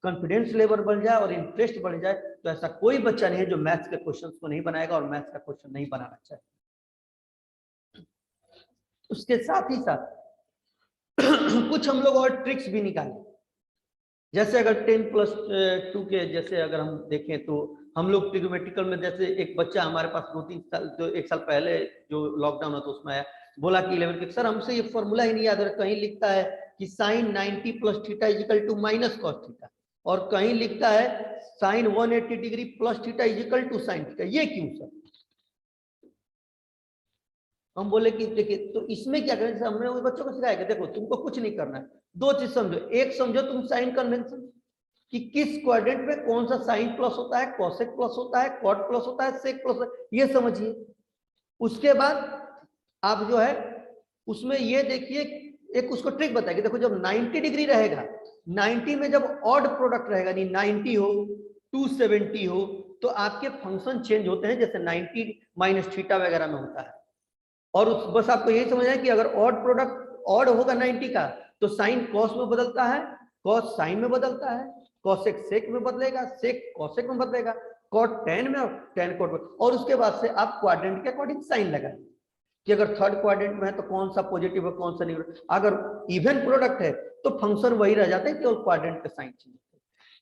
कॉन्फिडेंस लेवल बढ़ जाए और इंटरेस्ट बढ़ जाए, तो ऐसा कोई बच्चा नहीं है जो मैथ्स के क्वेश्चंस को नहीं बनाएगा और मैथ्स का क्वेश्चन नहीं बनाना चाहिए। उसके साथ ही साथ कुछ हम लोग और ट्रिक्स भी निकाले। जैसे अगर 10+2 के जैसे अगर हम देखें तो हम लोग ट्रिग्नोमेट्रिकल में, जैसे एक बच्चा हमारे पास 2-3 साल, जो 1 साल पहले जो लॉकडाउन था उसमें आया, बोला कि 11 के सर हमसे ये फॉर्मूला ही नहीं याद है। कहीं लिखता है कि sin 90 + थीटा = -cos थीटा, और कहीं लिखता है sin 180 degree + theta = sin theta. ये क्यों सर? हम बोले कि देखिए, तो इसमें क्या करें, हमने वो बच्चों को सिखाया कि देखो तुमको कुछ नहीं करना है, दो चीज समझो। एक समझो तुम साइन कन्वेंशन कि किस क्वाड्रेंट में कौन सा साइन प्लस होता है, कोसेक प्लस होता है, कॉट प्लस होता है, सेक प्लस, ये समझिए। उसके बाद आप जो है उसमें ये देखिए, एक उसको ट्रिक बताएगी। देखो जब 90 डिग्री रहेगा, 90 में जब ऑड प्रोडक्ट रहेगा, नहीं 90 हो 270 हो, तो आपके फंक्शन चेंज होते हैं, जैसे 90 - थीटा वगैरह में होता है। और बस आपको यही समझना है कि अगर ऑड प्रोडक्ट ऑड होगा 90 का, तो साइन कॉस में बदलता है, कॉस साइन में बदलता है, कॉसेक सेक में बदलेगा, सेक कॉसेक में बदलेगा, कॉट टेन में और टेन कॉट में। और उसके बाद से आप क्वाड्रेंट के अकॉर्डिंग साइन लगाएं कि अगर थर्ड क्वाड्रेंट में है तो कौन सा पॉजिटिव है कौन सा नेगेटिव। अगर इवन प्रोडक्ट है तो फंक्शन वही रह जाता है, केवल क्वाड्रेंट के साइन चेंज।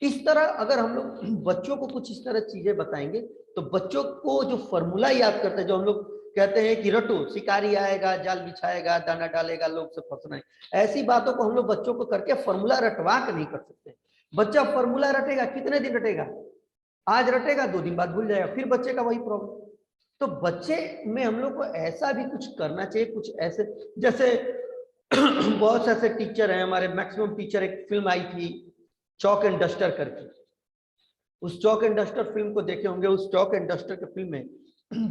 इस तरह अगर हम लोग बच्चों को कुछ इस तरह चीजें बताएंगे तो बच्चों को जो फॉर्मूला याद करते हैं, जो हम लोग कहते हैं कि रटो, शिकारी आएगा जाल बिछाएगा दाना डालेगा लोग से फंसना है, ऐसी बातों को हम लोग बच्चों को करके फॉर्मूला रटवा के नहीं कर सकते। बच्चा फॉर्मूला रटेगा, कितने दिन रटेगा? आज रटेगा, 2 दिन बाद भूल जाएगा, फिर बच्चे का वही प्रॉब्लम। तो बच्चे में हम लोग को ऐसा भी कुछ करना चाहिए, कुछ ऐसे, जैसे बहुत से ऐसे टीचर हैं हमारे, मैक्सिमम टीचर, एक फिल्म आई थी चॉक एंड डस्टर करके, उस चॉक एंड डस्टर फिल्म को देखे होंगे। उस चॉक एंड डस्टर के फिल्म में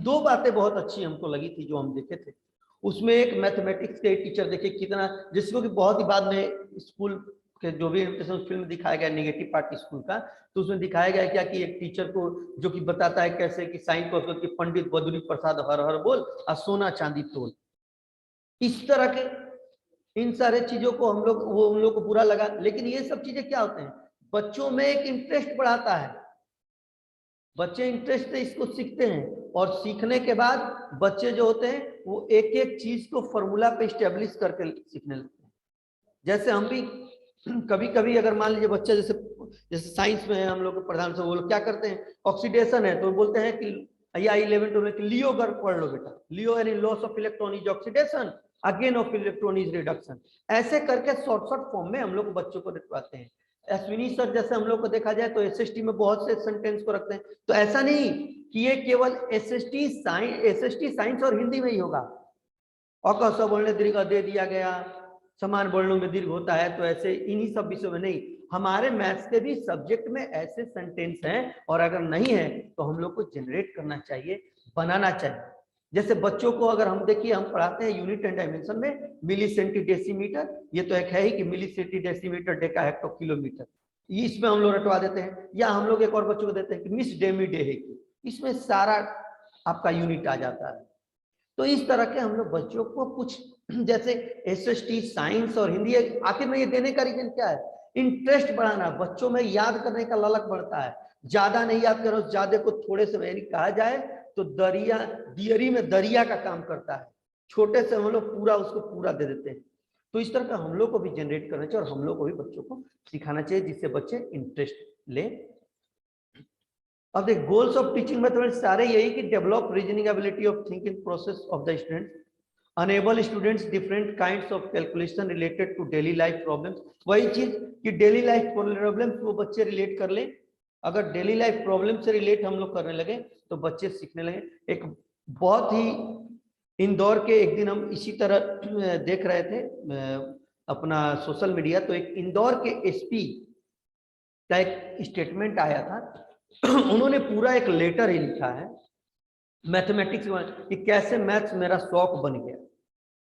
2 बातें बहुत अच्छी हमको लगी थी जो हम देखे थे। उसमें एक मैथमेटिक्स के टीचर देखे कितना, जिसको कि बहुत ही बाद में स्कूल के जो भी फिल्म दिखाया गया नेगेटिव पार्ट स्कूल का, तो उसमें दिखाया गया क्या कि एक टीचर को जो कि बताता है कैसे कि साइन को कि पंडित बदुरी प्रसाद हर हर बोल और सोना चांदी तोल। इस तरह के इन सारे चीजों को हम लोग, वो उन लोग को बुरा लगा, लेकिन ये सब चीजें क्या होते हैं, बच्चों में एक इंटरेस्ट बढ़ाता है। बच्चे इंटरेस्ट से इसको सीखते हैं और सीखने के बाद बच्चे जो होते हैं वो एक एक चीज को फॉर्मूला पे स्टेब्लिश करके सीखने लगते हैं। जैसे हम भी कभी कभी अगर मान लीजिए बच्चा जैसे जैसे साइंस में है हम लोग प्रधान से, वो लोग क्या करते हैं, ऑक्सीडेशन है तो बोलते हैं कि या 11 की लियो कर पढ़ लो बेटा, लियो यानी loss of electron is oxidation, again of electron is reduction. ऐसे करके शॉर्ट शॉर्ट फॉर्म में हम लोग बच्चों को रखवाते हैं। अश्विनी सर जैसे हम लोग को देखा जाए तो एसएसटी में बहुत से सेंटेंस को रखते हैं, तो ऐसा नहीं कि ये केवल एसएसटी साइंस और हिंदी में ही होगा। अकस वर्ण दीर्घ दे दिया गया, समान वर्णों में दीर्घ होता है, तो ऐसे इन्हीं सब विषयों में नहीं, हमारे मैथ्स के भी सब्जेक्ट में ऐसे सेंटेंस हैं, और अगर नहीं है तो हम लोग को जनरेट करना चाहिए, बनाना चाहिए। जैसे बच्चों को अगर हम देखिए, हम पढ़ाते हैं यूनिट एंड डायमेंशन में मिली सेंटी डेसीमीटर, ये तो एक है ही कि milli centi decimetre deca hecto kilometre, इसमें हम लोग रटवा देते हैं। या हम लोग एक और बच्चों को देते हैं कि मिस डेमी डे है, इसमें सारा आपका यूनिट आ जाता है। तो इस तरह के हम लोग बच्चों को कुछ जैसे एसएसटी साइंस और हिंदी, आखिर में ये देने का रीजन क्या है, इंटरेस्ट बढ़ाना, बच्चों में याद करने का ललक बढ़ता है। ज्यादा नहीं याद करो, ज्यादा को थोड़े से यानी कहा जाए तो दरिया दियरी में दरिया का काम करता है, छोटे से हम लोग पूरा उसको पूरा दे देते हैं। तो इस तरह का हम लोग को भी जनरेट करना चाहिए और हम लोग को भी बच्चों को सिखाना चाहिए, जिससे बच्चे इंटरेस्ट ले। अब देख, गोल्स ऑफ टीचिंग मैथमेटिक्स सारे यही कि develop reasoning ability of thinking process of the student, enable students different kinds of calculation related to daily life problems. वही चीज कि डेली लाइफ प्रॉब्लम्स वो बच्चे रिलेट कर ले। अगर डेली लाइफ प्रॉब्लम से रिलेट हम लोग करने लगे तो बच्चे सीखने लगे। एक बहुत ही इंदौर के, एक दिन हम इसी तरह देख रहे थे अपना सोशल मीडिया, तो एक इंदौर के एसपी का एक स्टेटमेंट आया था। उन्होंने पूरा एक लेटर ही लिखा है मैथमेटिक्स कि कैसे मैथ्स मेरा शौक बन गया।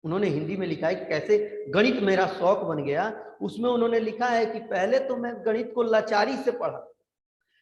उन्होंने हिंदी में लिखा है कि कैसे गणित मेरा शौक बन गया। उसमें उन्होंने लिखा है कि पहले तो मैं गणित को लाचारी से पढ़ा,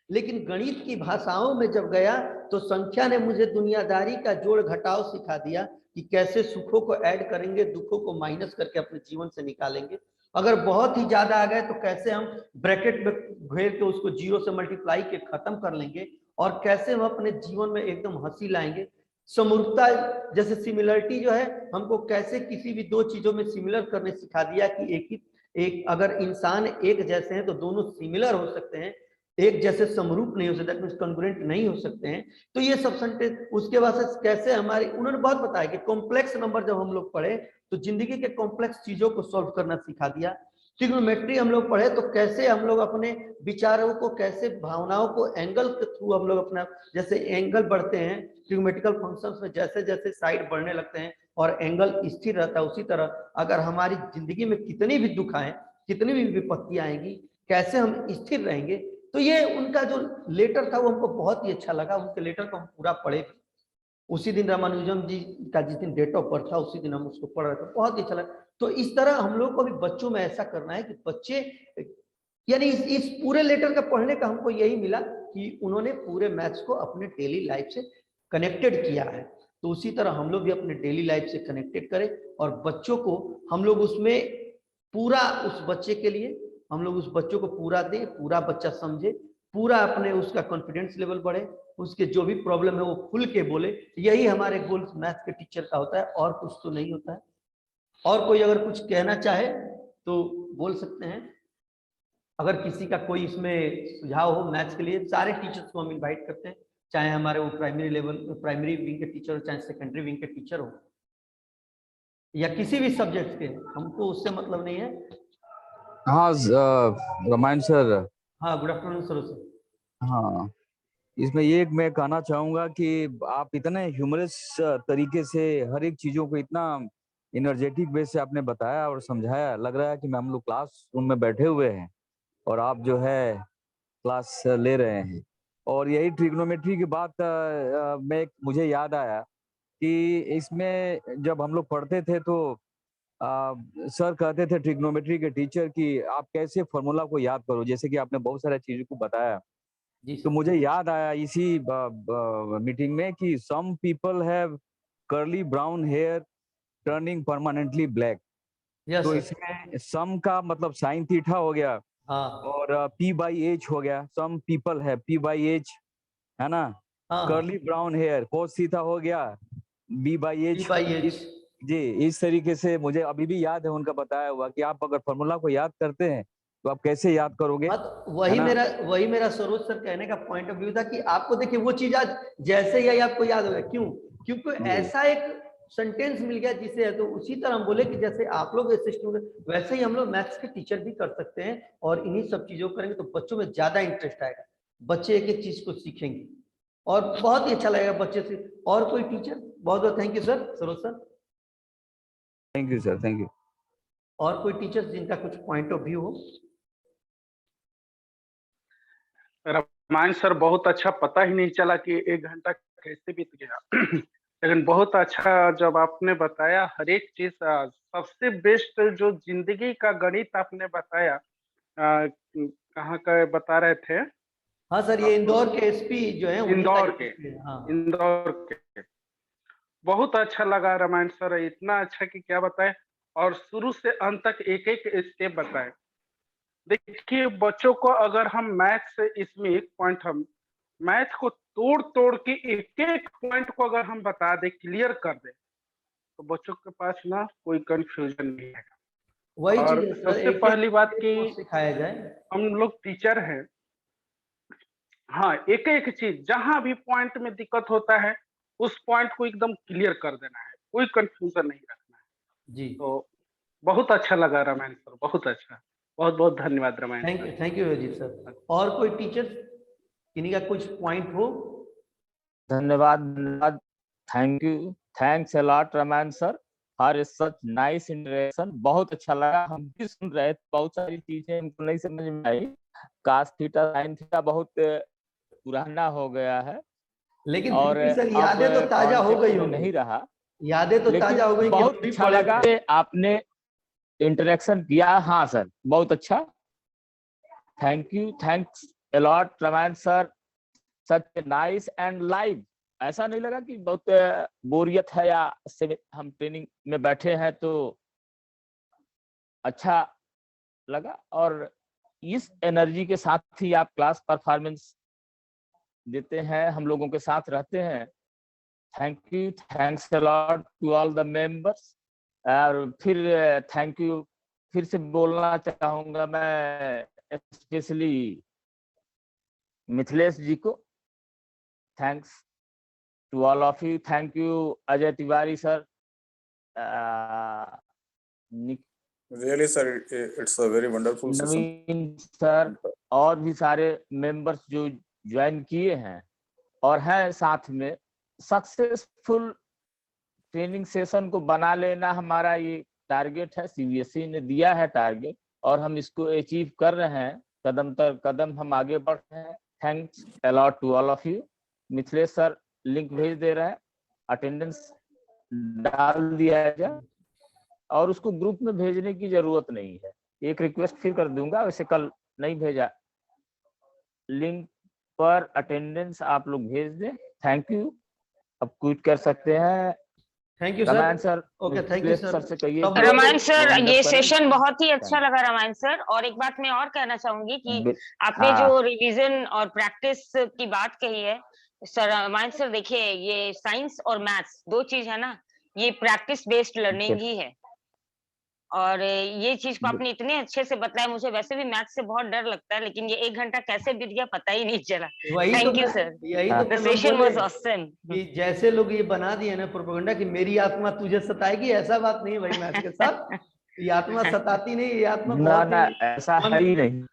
लेकिन गणित की भाषाओं में जब गया तो संख्या ने मुझे दुनियादारी का जोड़ घटाव सिखा दिया कि कैसे सुखों को ऐड करेंगे, दुखों को माइनस करके अपने जीवन से निकालेंगे। अगर बहुत ही ज्यादा आ गए तो कैसे हम ब्रैकेट में घेर के उसको जीरो से मल्टीप्लाई के खत्म कर लेंगे, और कैसे हम अपने जीवन में एकदम हंसी लाएंगे। समरूपता जैसे सिमिलरिटी जो है, हमको कैसे किसी भी दो चीजों में सिमिलर करने सिखा दिया कि एक अगर इंसान एक जैसे हैं तो दोनों सिमिलर हो सकते हैं, एक जैसे समरूप नहीं हो सकते, कंग्रुएंट नहीं हो सकते हैं। तो ये सब सेंटेंस, उसके बाद से कैसे हमारी, उन्होंने बहुत बताया कि कॉम्प्लेक्स नंबर जब हम लोग पढ़े तो जिंदगी के कॉम्प्लेक्स चीजों को सॉल्व करना सिखा दिया। ट्रिग्नोमेट्री हम लोग पढ़े तो कैसे हम लोग अपने विचारों को, कैसे भावनाओं को एंगल के थ्रू हम लोग अपना, जैसे एंगल बढ़ते हैं ट्रिग्नोमेट्रिकल फंक्शंस में, जैसे जैसे साइड बढ़ने लगते हैं और एंगल स्थिर रहता है, उसी तरह अगर हमारी जिंदगी में कितनी भी दुख आए, कितनी भी विपत्तियां आएंगी, कैसे हम स्थिर रहेंगे। तो ये उनका जो लेटर था वो हमको बहुत ही अच्छा लगा। उनके लेटर को हम पूरा पढ़े। उसी दिन रामानुजम जी का जिस दिन डेट ऑफ बर्थ था उसी दिन हम उसको पढ़ रहे थे, बहुत ही अच्छा लगा। तो इस तरह हम लोग को भी बच्चों में ऐसा करना है कि बच्चे, यानी इस पूरे लेटर का पढ़ने का हमको यही मिला कि उन्होंने पूरे मैथ्स को अपने डेली लाइफ से कनेक्टेड किया है। तो उसी तरह हम लोग भी अपने डेली लाइफ से कनेक्टेड करें और बच्चों को हम लोग उसमें पूरा, उस बच्चे के लिए हम लोग उस बच्चों को पूरा दें, पूरा बच्चा समझे, पूरा अपने उसका कॉन्फिडेंस लेवल बढ़े, उसके जो भी प्रॉब्लम है वो खुल के बोले। यही हमारे गोल्स मैथ के टीचर का होता है, और कुछ तो नहीं होता है। और कोई अगर कुछ कहना चाहे तो बोल सकते हैं। अगर किसी का कोई इसमें सुझाव हो मैथ्स के लिए, सारे टीचर्स को हम इनवाइट करते हैं, चाहे हमारे वो प्राइमरी लेवल, प्राइमरी विंग के टीचर हो, चाहे सेकेंडरी विंग के टीचर हो, या किसी भी सब्जेक्ट के, हमको उससे मतलब नहीं है। हाँ रामायण सर। हाँ, गुड आफ्टरनून सर। हाँ, इसमें ये मैं कहना चाहूंगा कि आप इतने ह्यूमरस तरीके से हर एक चीजों को इतना एनर्जेटिक वे से आपने बताया और समझाया, लग रहा है कि हम लोग क्लास रूम में बैठे हुए हैं और आप जो है क्लास ले रहे हैं। और यही ट्रिग्नोमेट्री की बात मुझे याद आया कि इसमें जब हम लोग पढ़ते थे तो सर कहते थे ट्रिग्नोमेट्री के टीचर कि आप कैसे फॉर्मूला को याद करो, जैसे कि आपने बहुत सारे चीजों को बताया। तो मुझे याद आया इसी मीटिंग में कि some people have curly brown hair turning permanently black. तो इसमें सम का मतलब साइन थीटा हो गया, और p/h हो गया। सम पीपल है p/h, है ना। Curly brown hair cos theta हो गया b/h। जी, इस तरीके से मुझे अभी भी याद है उनका बताया हुआ कि आप अगर फॉर्मूला को याद करते हैं तो आप कैसे याद करोगे? हाँ, तो वही है ना? वही मेरा सरोज सर कहने का पॉइंट ऑफ व्यू था कि आपको देखिए वो चीज आज जैसे ही आई आपको याद हो गया। क्यों? क्योंकि जी। ऐसा एक सेंटेंस मिल गया जिसे, तो उसी तरह हम बोले कि जैसे आप लोग ऐसे स्टूडेंट, वैसे ही हम लोग मैथ्स के टीचर भी कर सकते हैं, और इन्हीं सब चीजों को करेंगे तो बच्चों में ज्यादा इंटरेस्ट आएगा, बच्चे एक एक चीज को सीखेंगे और बहुत ही अच्छा लगेगा बच्चे से। और कोई टीचर? बहुत बहुत thank you sir, Saroj sir. Thank you sir, thank you. और कोई टीचर जिनका कुछ पॉइंट ऑफ व्यू हो? रामायण सर, बहुत अच्छा, पता ही नहीं चला कि 1 घंटा कैसे बीत गया। लेकिन बहुत अच्छा जब आपने बताया हर एक चीज, सबसे बेस्ट जो जिंदगी का गणित आपने बताया। कहाँ का बता रहे थे? हाँ सर, ये इंदौर के एसपी जो है उन्हीं का इंदौर के। SP है। हाँ इंदौर के बहुत अच्छा लगा रामायण सर, इतना अच्छा कि क्या बताए, और शुरू से अंत तक एक एक स्टेप बताए। देखिए बच्चों को अगर हम मैथ से, इसमें एक पॉइंट, हम मैथ को तोड़ तोड़ के एक एक पॉइंट को अगर हम बता दे, क्लियर कर दे, तो बच्चों के पास ना कोई कंफ्यूजन नहीं है। वही और चीज है सर, सबसे एक पहली बात एक कि को सिखाया जाए। हम लोग टीचर हैं, हाँ, एक एक चीज जहां भी पॉइंट में दिक्कत होता है उस पॉइंट को एकदम क्लियर कर देना है, कोई कंफ्यूजन नहीं रखना है। जी तो बहुत अच्छा लगा रामायण सर, बहुत अच्छा, बहुत बहुत धन्यवाद Ramayan sir. Thank you Ajit sir. और कोई टीचर किन्हीं का कुछ पॉइंट हो? धन्यवाद, धन्यवाद, thank you, thanks a lot Ramayan sir for such nice interaction. बहुत अच्छा लगा, हम भी सुन रहे थे, बहुत सारी चीजें हमको नहीं समझ में आई। कास थीटा साइन थीटा बहुत पुराना हो गया है लेकिन और फिर भी सर अब यादें तो ताजा हो गई कॉन्टेक्ट में होंगी, नहीं रहा, यादें तो लेकिन ताजा हो गई कि हम बहुत भी अच्छा पढ़े लगा थे। आपने इंटरेक्शन किया। हाँ सर, बहुत अच्छा, thank you, thanks a lot Ramayan sir, such nice and live. ऐसा नहीं लगा कि बहुत बोरियत है या से हम ट्रेनिंग में बैठे हैं, तो अच्छा लगा। और इस एनर्जी के साथ ही आप क्लास परफॉर्मेंस देते हैं, हम लोगों के साथ रहते हैं। Thank you, thanks a lot to all the members. और फिर थैंक यू फिर से बोलना चाहूंगा मैं, स्पेशली मिथिलेश जी को। Thanks to all of you, thank you Ajay Tiwari sir, Really, sir, it's a very wonderful session. Naveen sir और भी सारे मेंबर्स जो ज्वाइन किए हैं और हैं साथ में। सक्सेसफुल ट्रेनिंग सेशन को बना लेना हमारा ये टारगेट है, सीबीएसई ने दिया है टारगेट, और हम इसको अचीव कर रहे हैं, कदम तर कदम हम आगे बढ़ रहे हैं। Thanks a lot to all of you. Mithilesh sir link भेज दे रहा है, अटेंडेंस डाल दिया जाए, और उसको ग्रुप में भेजने की जरूरत नहीं है। एक रिक्वेस्ट फिर कर दूंगा, वैसे कल नहीं भेजा, लिंक पर अटेंडेंस आप लोग भेज दें। थैंक यू, अब क्विट कर सकते हैं। Thank you Ramayan sir. Sir, okay, thank you sir से कहिए सब कि लोग रामायण सर, round up ये करें। सेशन बहुत ही अच्छा लगा रामायण सर। और एक बात मैं और कहना चाहूंगी कि आपने हाँ। जो रिवीजन और प्रैक्टिस की बात कही है सर, रामायण सर, देखिए ये साइंस और मैथ्स दो चीज है ना, ये प्रैक्टिस बेस्ड लर्निंग ही है। और ये चीज को आपने इतने अच्छे से बताया, मुझे वैसे भी मैथ्स से बहुत डर लगता है, लेकिन ये 1 घंटा कैसे बीत गया पता ही नहीं चला। वही थैंक यू तो सर, यही तो द सेशन वाज ऑसम। कि जैसे लोग ये बना दिए ना प्रोपेगेंडा कि मेरी आत्मा तुझे सताएगी, ऐसा बात नहीं है भाई मैथ्स के साथ। ये आत्मा सताती नहीं, ये आत्मा बहुत ना ही ऐसा है ही नहीं।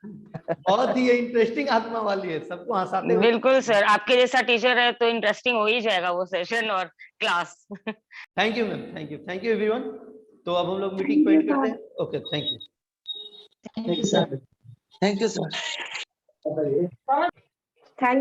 बहुत ही इंटरेस्टिंग आत्मा वाली है, सबको हंसाते हुए। बिल्कुल सर, आपके जैसा टीचर है तो इंटरेस्टिंग हो ही जाएगा वो सेशन और class. Thank you ma'am, thank you everyone. तो अब हम लोग मीटिंग को एंड करते हैं। Okay, thank you. Thank you sir. Thank you sir. Thank